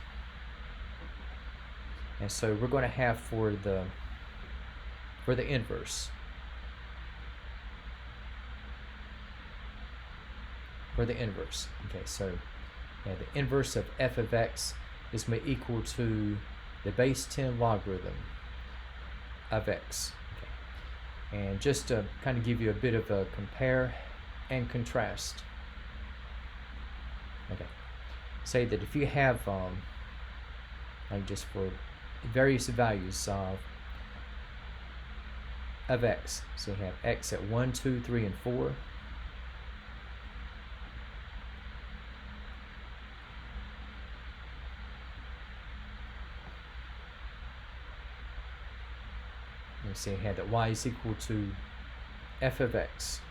And so we're going to have for the inverse, okay, so yeah, the inverse of f of x is going to be equal to the base 10 logarithm of x. Okay. And just to kind of give you a bit of a compare and contrast, okay, say that if you have like just for various values of x, so you have x at 1, 2, 3, and 4. And say you have that y is equal to f of x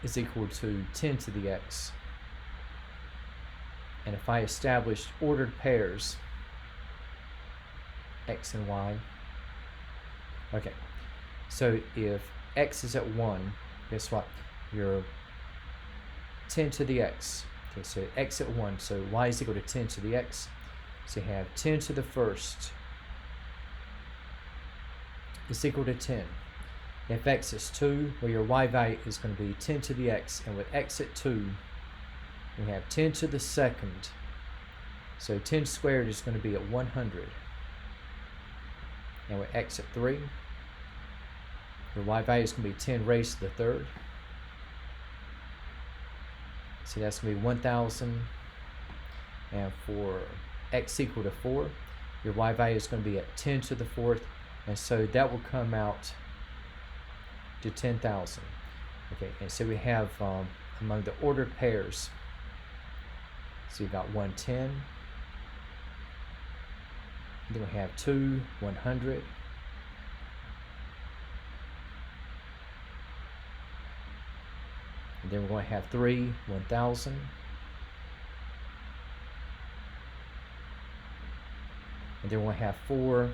is equal to 10 to the x. And if I established ordered pairs, x and y, okay, so if x is at 1, guess what? You're 10 to the x. Okay, so x at 1, so y is equal to 10 to the x. So you have 10 to the first is equal to 10. If x is 2, well, your y value is going to be 10 to the x, and with x at 2, we have 10 to the second. So 10 squared is going to be at 100. And with x at 3, your y value is going to be 10 raised to the third. So that's going to be 1,000. And for x equal to 4, your y value is going to be at 10 to the fourth. And so that will come out to 10,000. Okay, and so we have among the ordered pairs, so you've got 110, then we have 2, 100, and then we're going to have 3, 1,000, and then we're going to have 4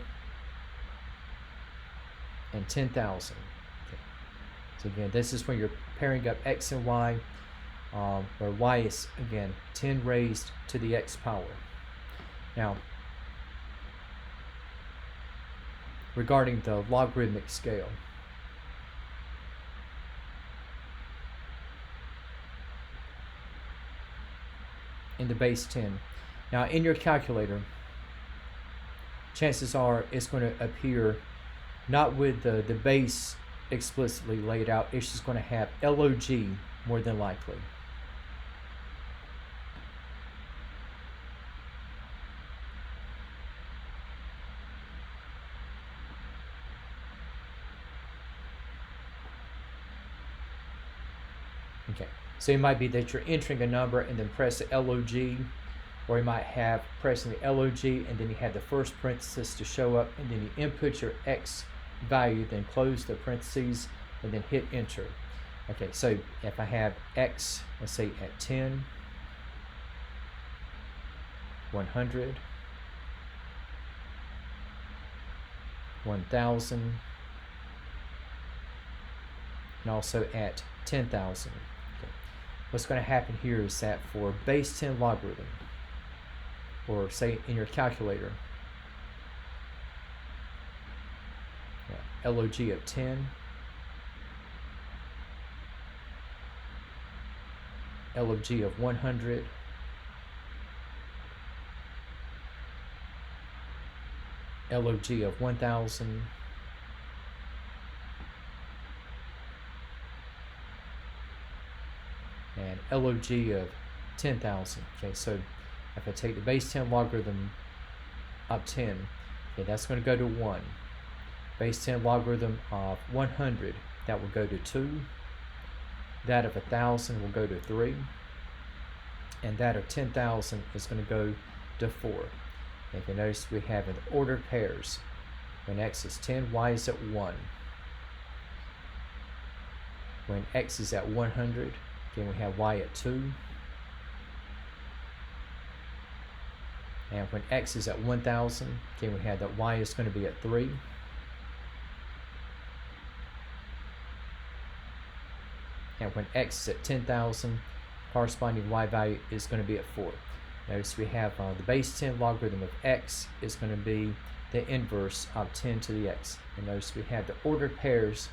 and 10,000. Okay. So again, this is when you're pairing up x and y, where y is, again, 10 raised to the x power. Now, regarding the logarithmic scale, in the base 10. Now, in your calculator, chances are it's going to appear not with the base explicitly laid out, it's just going to have log more than likely. Okay, so it might be that you're entering a number and then press the log, or you might have pressing the log and then you have the first parenthesis to show up, and then you input your x value, then close the parentheses and then hit enter. Okay, so if I have x, let's say at 10, 100, 1,000, and also at 10,000. Okay. What's going to happen here is that for base 10 logarithm, or say in your calculator, log of 10, log of 100, log of 1,000, and log of 10,000. Okay, so if I take the base 10 logarithm of 10, okay, that's going to go to 1. Base 10 logarithm of 100, that will go to 2. That of 1,000 will go to 3. And that of 10,000 is going to go to 4. And if you notice, we have in ordered pairs. When x is 10, y is at 1. When x is at 100, again, we have y at 2. And when x is at 1,000, again, we have that y is going to be at 3. And when x is at 10,000, corresponding y value is going to be at 4. Notice we have the base 10 logarithm of x is going to be the inverse of 10 to the x. And notice we have the ordered pairs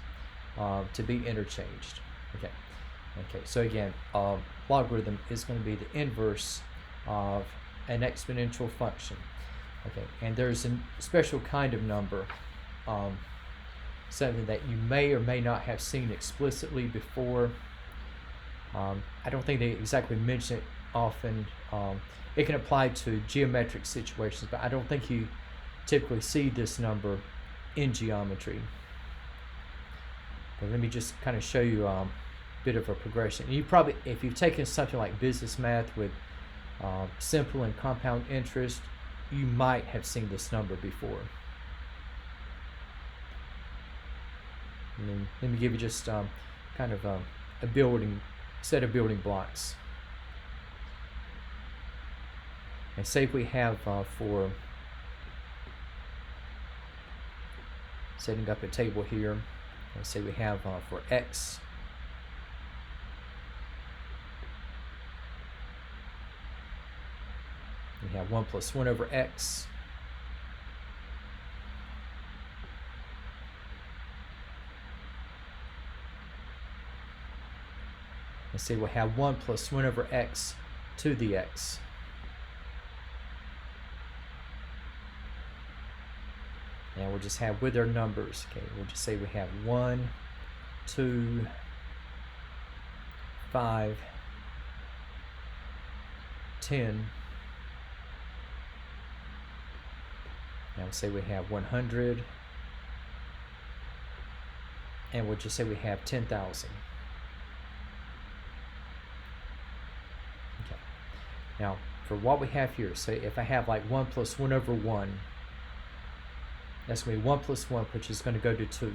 to be interchanged. Okay. Okay. So again, logarithm is going to be the inverse of an exponential function. Okay. And there's a special kind of number, something that you may or may not have seen explicitly before. I don't think they exactly mention it often. It can apply to geometric situations, but I don't think you typically see this number in geometry. But let me just kind of show you a bit of a progression. You probably, if you've taken something like business math with simple and compound interest, you might have seen this number before. And then let me give you just kind of a a set of building blocks. And say we have for setting up a table here, and say we have for x, we have 1 plus 1 over x. And say we'll have 1 plus 1 over x to the x. And we'll just have with our numbers, okay, we'll just say we have 1, 2, 5, 10. Now we'll say we have 100. And we'll just say we have 10,000. Okay. Now, for what we have here, say if I have like 1 plus 1 over 1, that's going to be 1 plus 1, which is going to go to 2.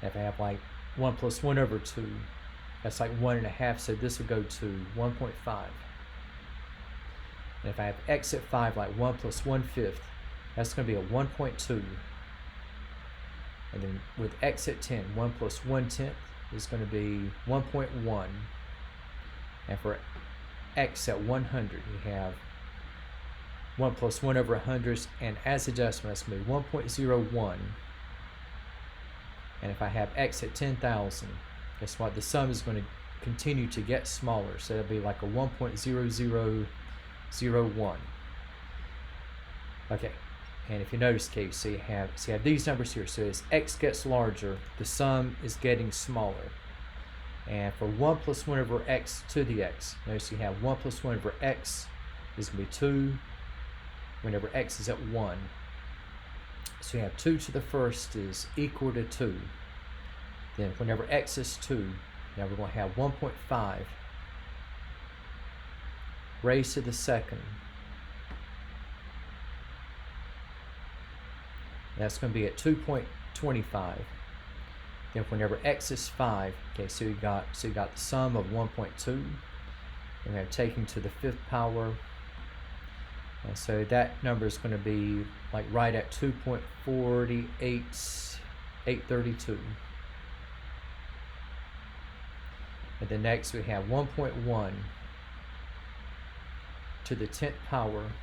If I have like 1 plus 1 over 2, that's like 1.5, so this will go to 1.5. And if I have x at 5, like 1 plus 1/5, that's going to be a 1.2. And then with x at 10, 1 plus 1/10 is going to be 1.1. And for x at 100, you have 1 plus 1 over 100, and as adjustment, that's going to be 1.01. And if I have x at 10,000, guess what? The sum is going to continue to get smaller, so it'll be like a 1.0001. Okay, and if you notice, okay, so you have these numbers here. So as x gets larger, the sum is getting smaller. And for 1 plus 1 over x to the x, notice you have 1 plus 1 over x is going to be 2 whenever x is at 1. So you have 2 to the first is equal to 2. Then whenever x is 2, now we're going to have 1.5 raised to the second. That's going to be at 2.25. Then whenever x is 5, okay, so you got the sum of 1.2, and we have taken to the 5th power, and so that number is going to be like right at 2.48832. And then next we have 1.1 to the 10th power,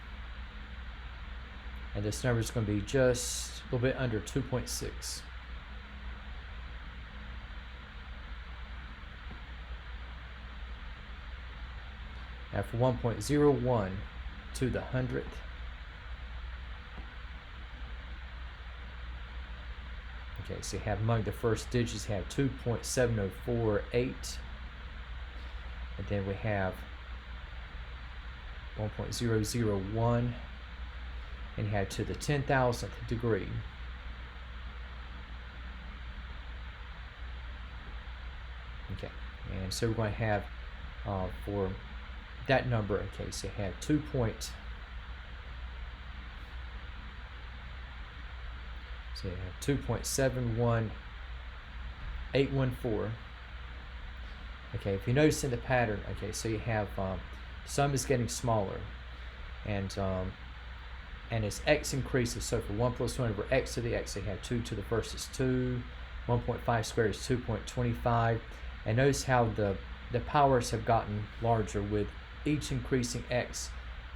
and this number is going to be just a little bit under 2.6. Now for 1.01 to the 100th, okay, so you have among the first digits, you have 2.7048, and then we have 1.001, and you have to the 10,000th degree. Okay, and so we're going to have for that number, okay, so you have 2.71814. Okay, if you notice in the pattern, okay, so you have sum is getting smaller, and as x increases, so for 1 plus 1 over x to the x, you have 2 to the first is 2, 1.5 squared is 2.25, and notice how the powers have gotten larger with each increasing x.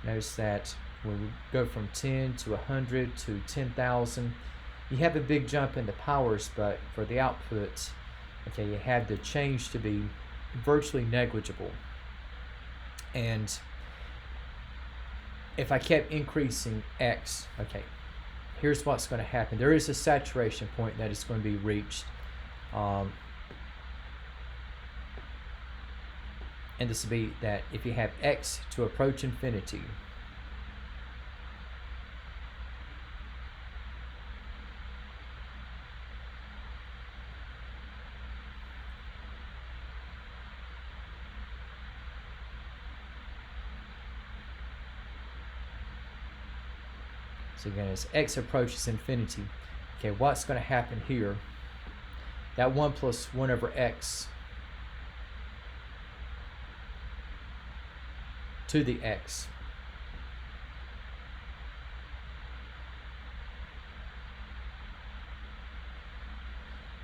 Notice that when we go from 10 to 100 to 10,000, you have a big jump in the powers, but for the output, okay, you have the change to be virtually negligible. And if I kept increasing x, okay, here's what's going to happen. There is a saturation point that is going to be reached. And this will be that if you have x to approach infinity, so again, as x approaches infinity, okay, what's going to happen here that 1 plus 1 over x to the x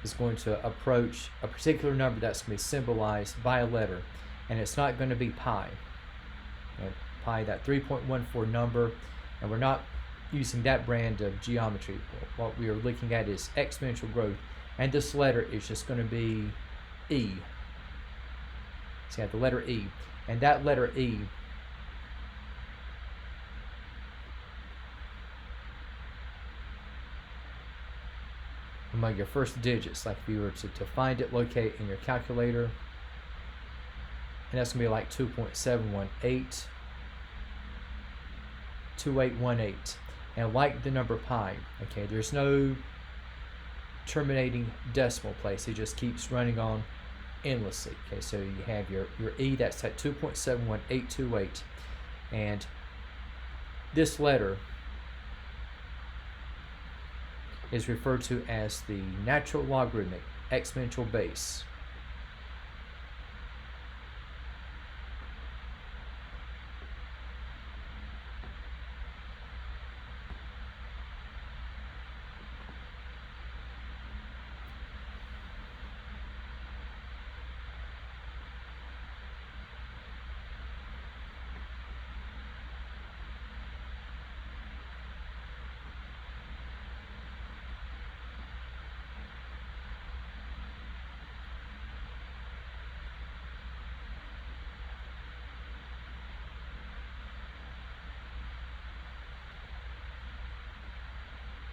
is going to approach a particular number that's going to be symbolized by a letter, and it's not going to be pi. Okay? Pi, that 3.14 number, and we're not using that brand of geometry. What we are looking at is exponential growth, and this letter is just going to be E. So you have the letter E, and that letter E among your first digits, like if you were to find it, locate in your calculator, and that's going to be like 2.718 2818. And like the number pi, okay, there's no terminating decimal place. It just keeps running on endlessly. Okay, so you have your E, that's at 2.71828, and this letter is referred to as the natural logarithmic exponential base.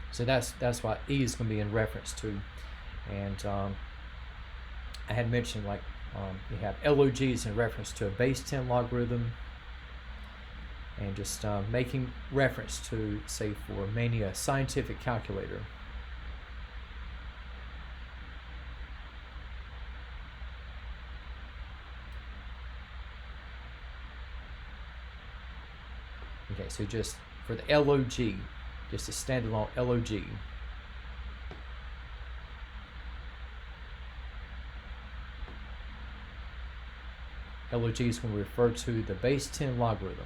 So that's what E is going to be in reference to. And I had mentioned, like, you have LOGs in reference to a base 10 logarithm, and just making reference to, say, for mainly a scientific calculator. Okay, so just for the LOG, just a standalone LOG. LOG is when we refer to the base 10 logarithm.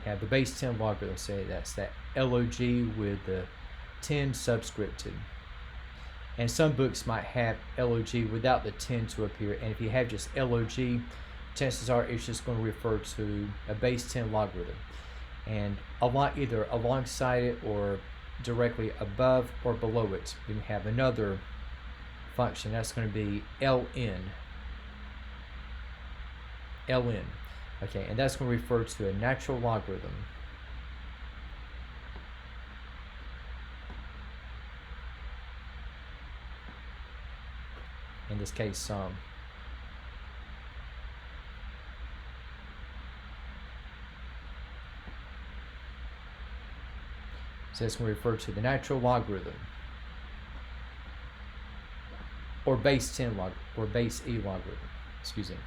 Have the base 10 logarithm, say that's that LOG with the 10 subscripted. And some books might have LOG without the 10 to appear, and if you have just LOG, chances are it's just going to refer to a base 10 logarithm. And either alongside it or directly above or below it, you can have another function that's going to be ln. Okay, and that's going to refer to a natural logarithm. In this case, so it's going to refer to the natural logarithm, or base 10 log, or base E logarithm. Excuse me.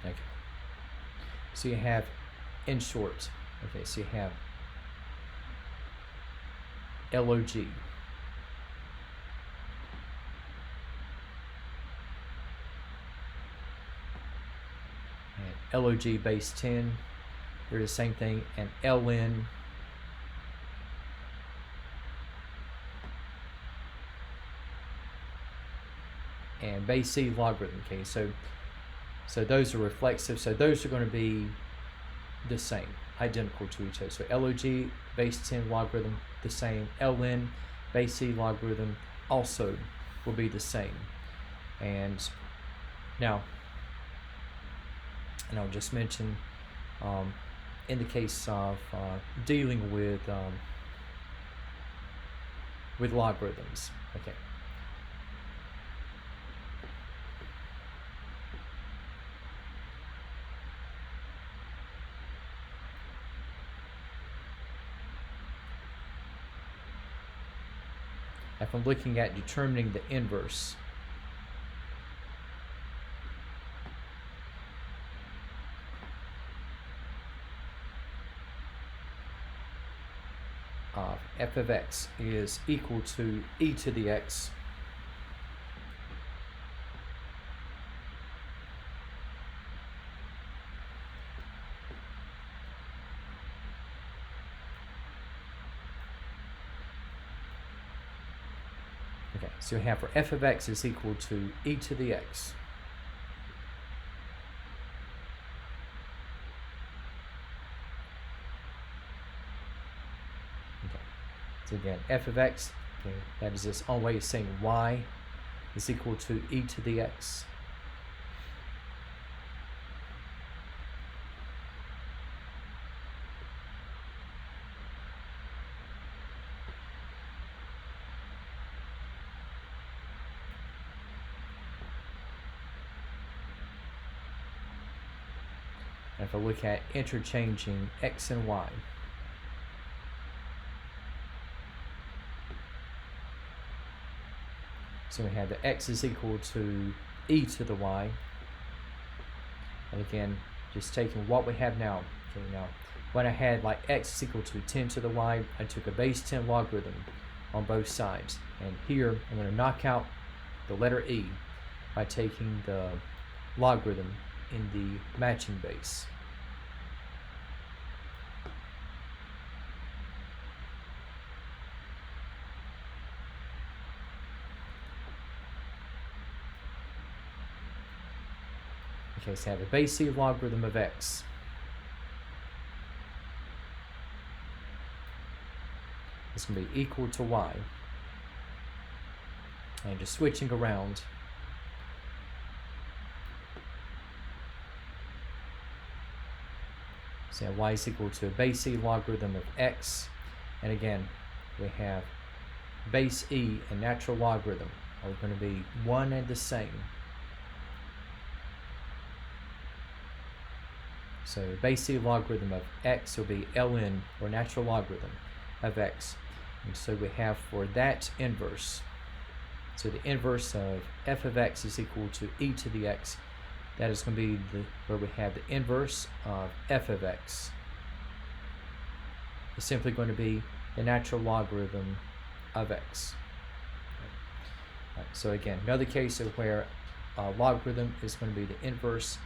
Okay. So you have, in short, okay, so you have LOG. And LOG base 10, they're the same thing, and ln and base E logarithm. Okay, so those are reflexive, so those are going to be the same, identical to each other. So LOG base 10 logarithm, the same. ln base E logarithm also will be the same. And now, and I'll just mention in the case of dealing with logarithms. Okay. If I'm looking at determining the inverse, f of x is equal to e to the x okay, so we have for f of x is equal to e to the x. So again, f of x, okay, that is its own way of saying y is equal to e to the x. And if I look at interchanging x and y, so we have the x is equal to e to the y. And again, just taking what we have now. Okay, now when I had like x is equal to 10 to the y, I took a base 10 logarithm on both sides. And here I'm going to knock out the letter e by taking the logarithm in the matching base. Okay, so I have a base e logarithm of x. It's going to be equal to y. And just switching around. So y is equal to a base e logarithm of x. And again, we have base e and natural logarithm are going to be one and the same. So base e logarithm of x will be ln, or natural logarithm, of x. And so we have for that inverse, so the inverse of f of x is equal to e to the x. That is going to be where we have the inverse of f of x. It's simply going to be the natural logarithm of x. Right, so again, another case of where a logarithm is going to be the inverse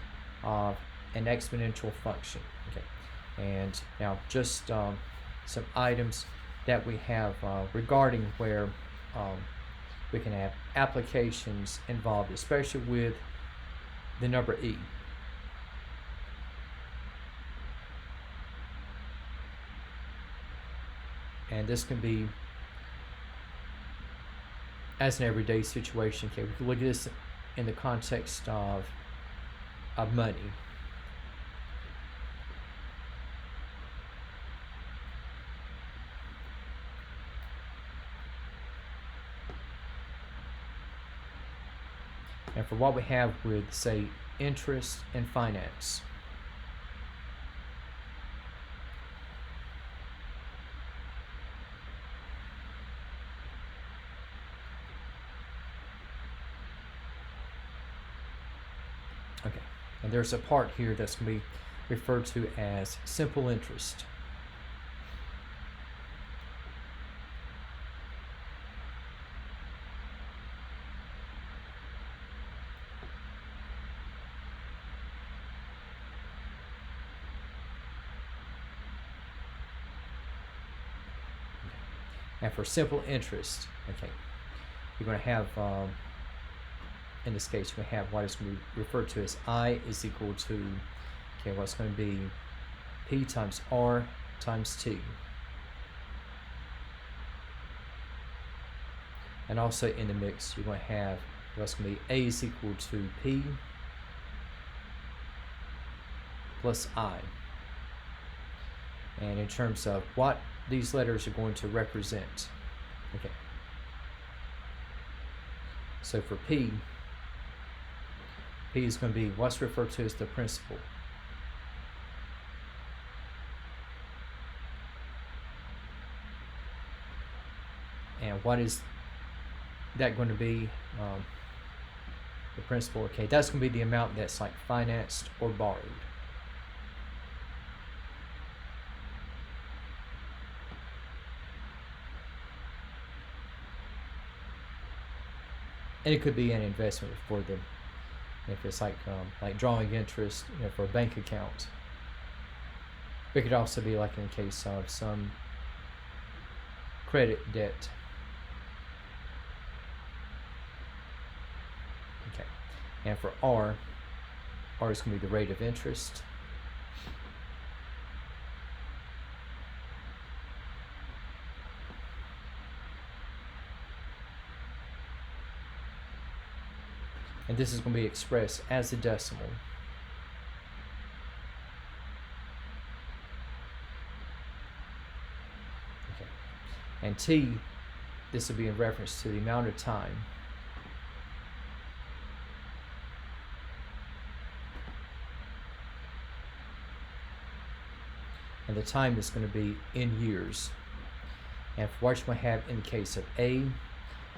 of an exponential function. Okay, and now just some items that we have regarding where we can have applications involved, especially with the number e. And this can be as an everyday situation. Okay, we can look at this in the context of money. And for what we have with, say, interest and finance. Okay, and there's a part here that's going to be referred to as simple interest. And for simple interest, okay, you're going to have, in this case, we have what is going to be referred to as I is equal to, okay, what's going to be P times R times T. And also in the mix, you're going to have what's going to be A is equal to P plus I. and in terms of what these letters are going to represent. Okay. So for P is going to be what's referred to as the principal. And what is that going to be? The principal, okay, that's going to be the amount that's like financed or borrowed. And it could be an investment for them, if it's like drawing interest, for a bank account. It could also be like in case of some credit debt. Okay, and for R is going to be the rate of interest. And this is going to be expressed as a decimal. Okay. And T, this will be in reference to the amount of time. And the time is going to be in years. And for what you might have in the case of A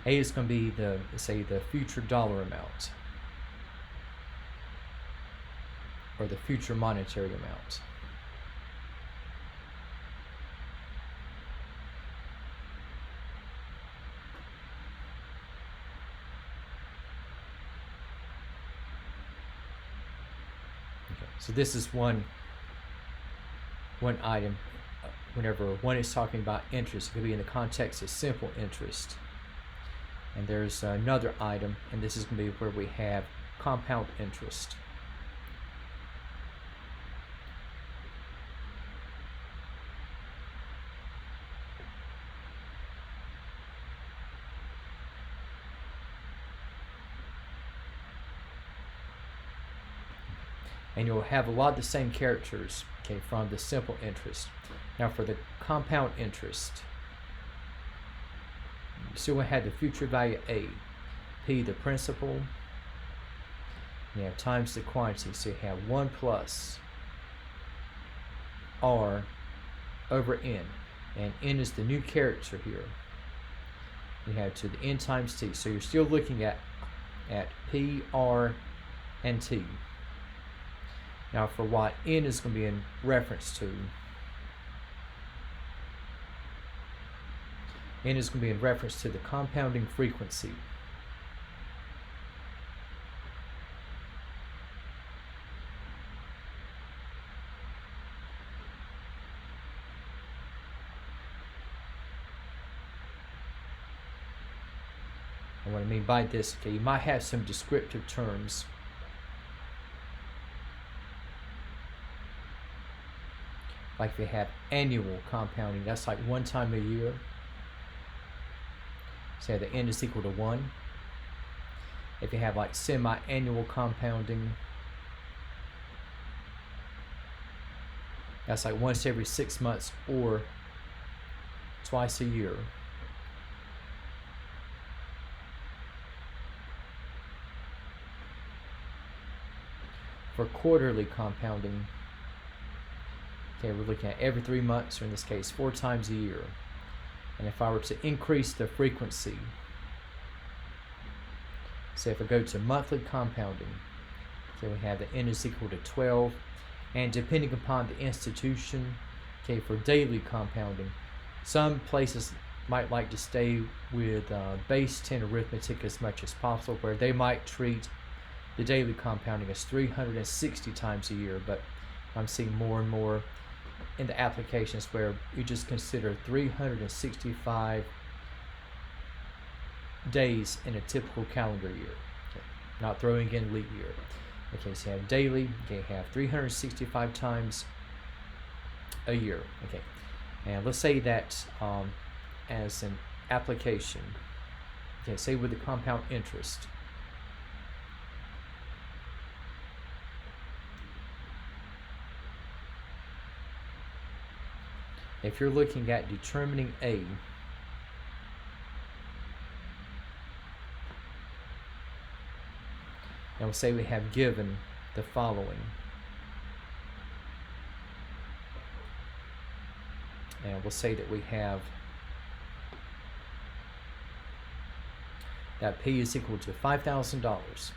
is going to be the future dollar amount, or the future monetary amount. Okay, so this is one item. Whenever one is talking about interest, it could be in the context of simple interest. And there's another item, and this is going to be where we have compound interest. And you'll have a lot of the same characters, okay, from the simple interest. Now for the compound interest, so we had the future value A, P the principal, you have times the quantity, so you have 1 plus R over N, and N is the new character here. You have to the N times T, so you're still looking at P, R, and T. Now for what N is going to be in reference to, N is going to be in reference to the compounding frequency. And what I mean by this, okay, you might have some descriptive terms. Like if you have annual compounding, that's like 1 time a year. Say the N is equal to 1. If you have like semi-annual compounding, that's like once every 6 months or twice a year. For quarterly compounding, okay, we're looking at every 3 months, or in this case 4 times a year. And if I were to increase the frequency, say if I go to monthly compounding, okay, we have the N is equal to 12, and depending upon the institution, okay, for daily compounding, some places might like to stay with base 10 arithmetic as much as possible, where they might treat the daily compounding as 360 times a year, but I'm seeing more and more in the applications where you just consider 365 days in a typical calendar year, okay, not throwing in leap year. Okay, so you have daily, okay, you have 365 times a year. Okay, and let's say that as an application, okay, say with the compound interest, if you're looking at determining A, and we'll say we have given the following. And we'll say that we have that P is equal to $5,000.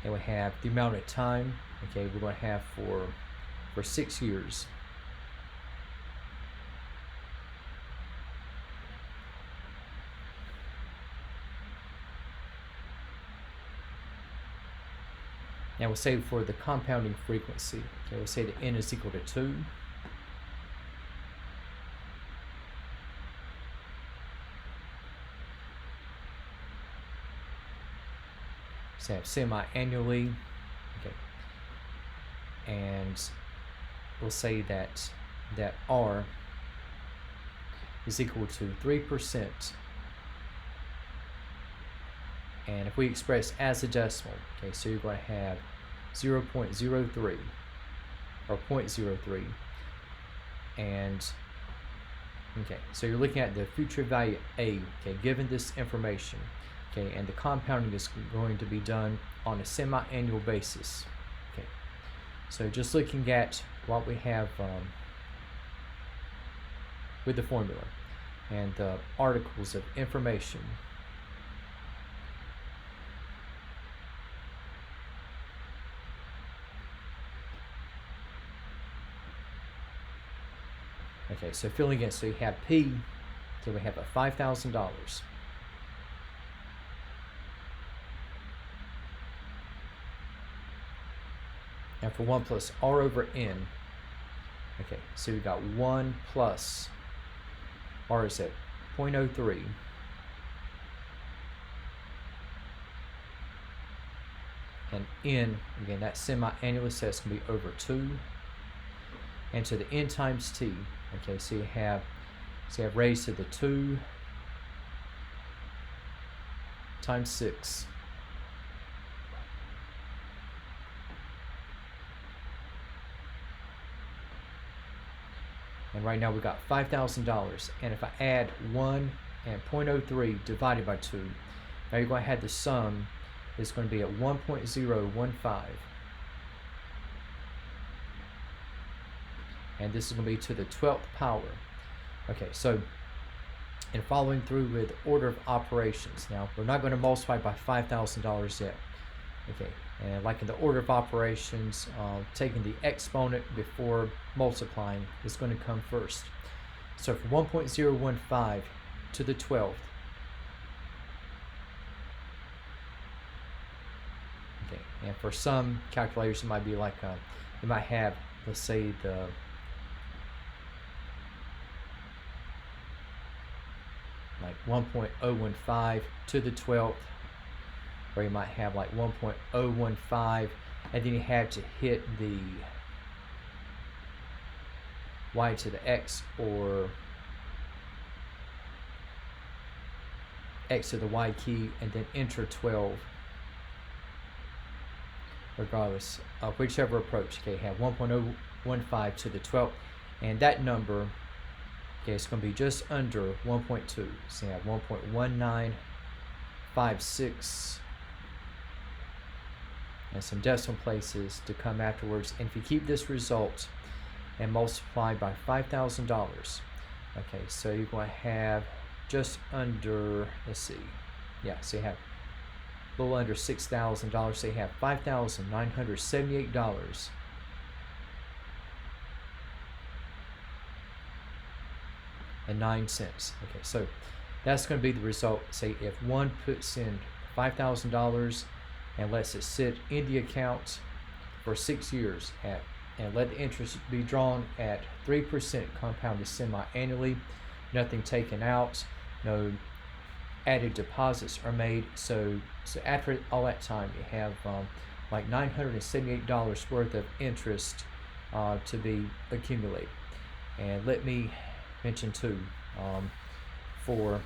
And we have the amount of time, okay, we're going to have for 6 years. Now we'll say for the compounding frequency, okay, we'll say that n is equal to 2. So have semi-annually, okay, and we'll say that R is equal to 3%. And if we express as a decimal, okay, so you're going to have 0.03 or 0.03, and okay, so you're looking at the future value A, okay, given this information, okay, and the compounding is going to be done on a semi-annual basis, okay. So just looking at what we have with the formula and the articles of information. Okay, so filling in, so you have P, so we have a $5,000. And for 1 plus R over N, okay, so we got 1 plus R is at 0.03. And N, again, that's semi-annually, so that's going to be over 2. And to the N times T, okay, so you have raised to the 2 times 6. And right now we got $5,000. And if I add 1 and 0.03 divided by 2, now you're going to have the sum is going to be at 1.015. And this is going to be to the 12th power. Okay, so in following through with order of operations, now we're not going to multiply by $5,000 yet. Okay, and like in the order of operations, taking the exponent before multiplying is going to come first. So for 1.015 to the 12th, okay, and for some calculators it might be like you might have, let's say, the like 1.015 to the 12th, or you might have like 1.015, and then you have to hit the y to the x or x to the y key, and then enter 12, regardless of whichever approach. Okay, have 1.015 to the 12th, and that number, okay, it's going to be just under 1.2. So you have 1.1956 and some decimal places to come afterwards. And if you keep this result and multiply by $5,000, okay, so you're going to have just under, let's see, yeah, so you have a little under $6,000. So you have $5,978 and 9 cents. Okay, so that's going to be the result. Say if one puts in $5,000 and lets it sit in the account for 6 years and let the interest be drawn at 3% compounded semi-annually, nothing taken out, no added deposits are made. So after all that time, you have like $978 worth of interest to be accumulated. And let me mention too, for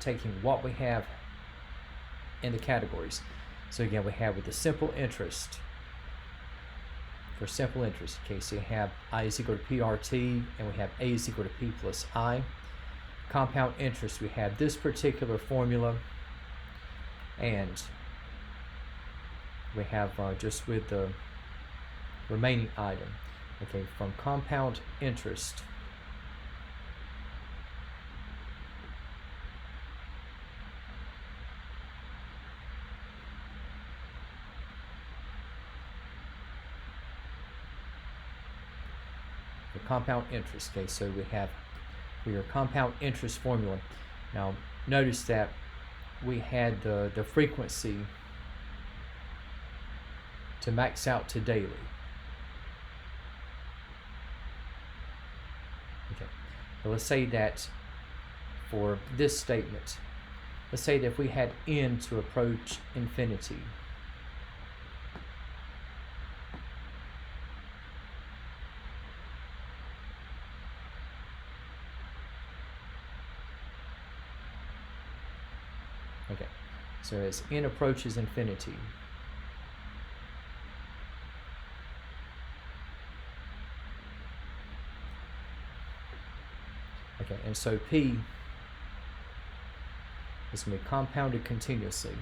taking what we have in the categories. So again, we have with the simple interest, for simple interest, okay, so you have I is equal to PRT, and we have A is equal to P plus I. Compound interest, we have this particular formula, and we have just with the remaining item, okay, from compound interest, the compound interest, okay, so we have your compound interest formula. Now notice that we had the frequency to max out to daily. Okay, but let's say that for this statement, let's say that if we had n to approach infinity, okay, so as n approaches infinity, okay, and so P is going to be compounded continuously.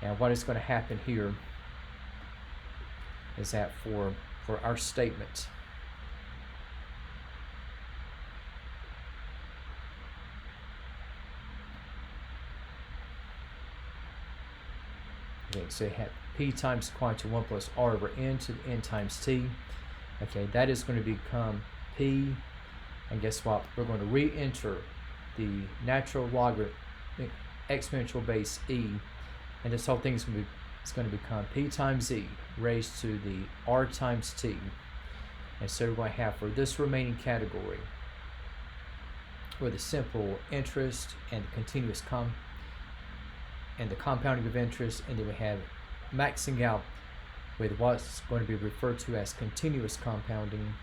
And what is going to happen here is that for our statement, okay, so you have P times quantity 1 plus R over N to the N times T. Okay, that is going to become P, and guess what? We're going to re-enter the natural logarithm exponential base E, and this whole thing is going to become P times E raised to the R times T. And so we're going to have for this remaining category with the simple interest and the continuous and the compounding of interest, and then we have maxing out with what's going to be referred to as continuous compounding.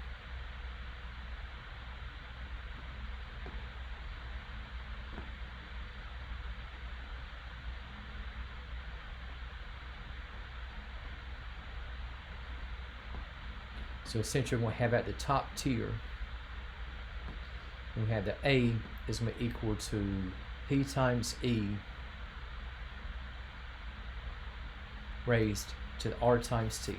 So essentially we're going to have at the top tier, we have the A is going to be equal to P times E raised to the R times T.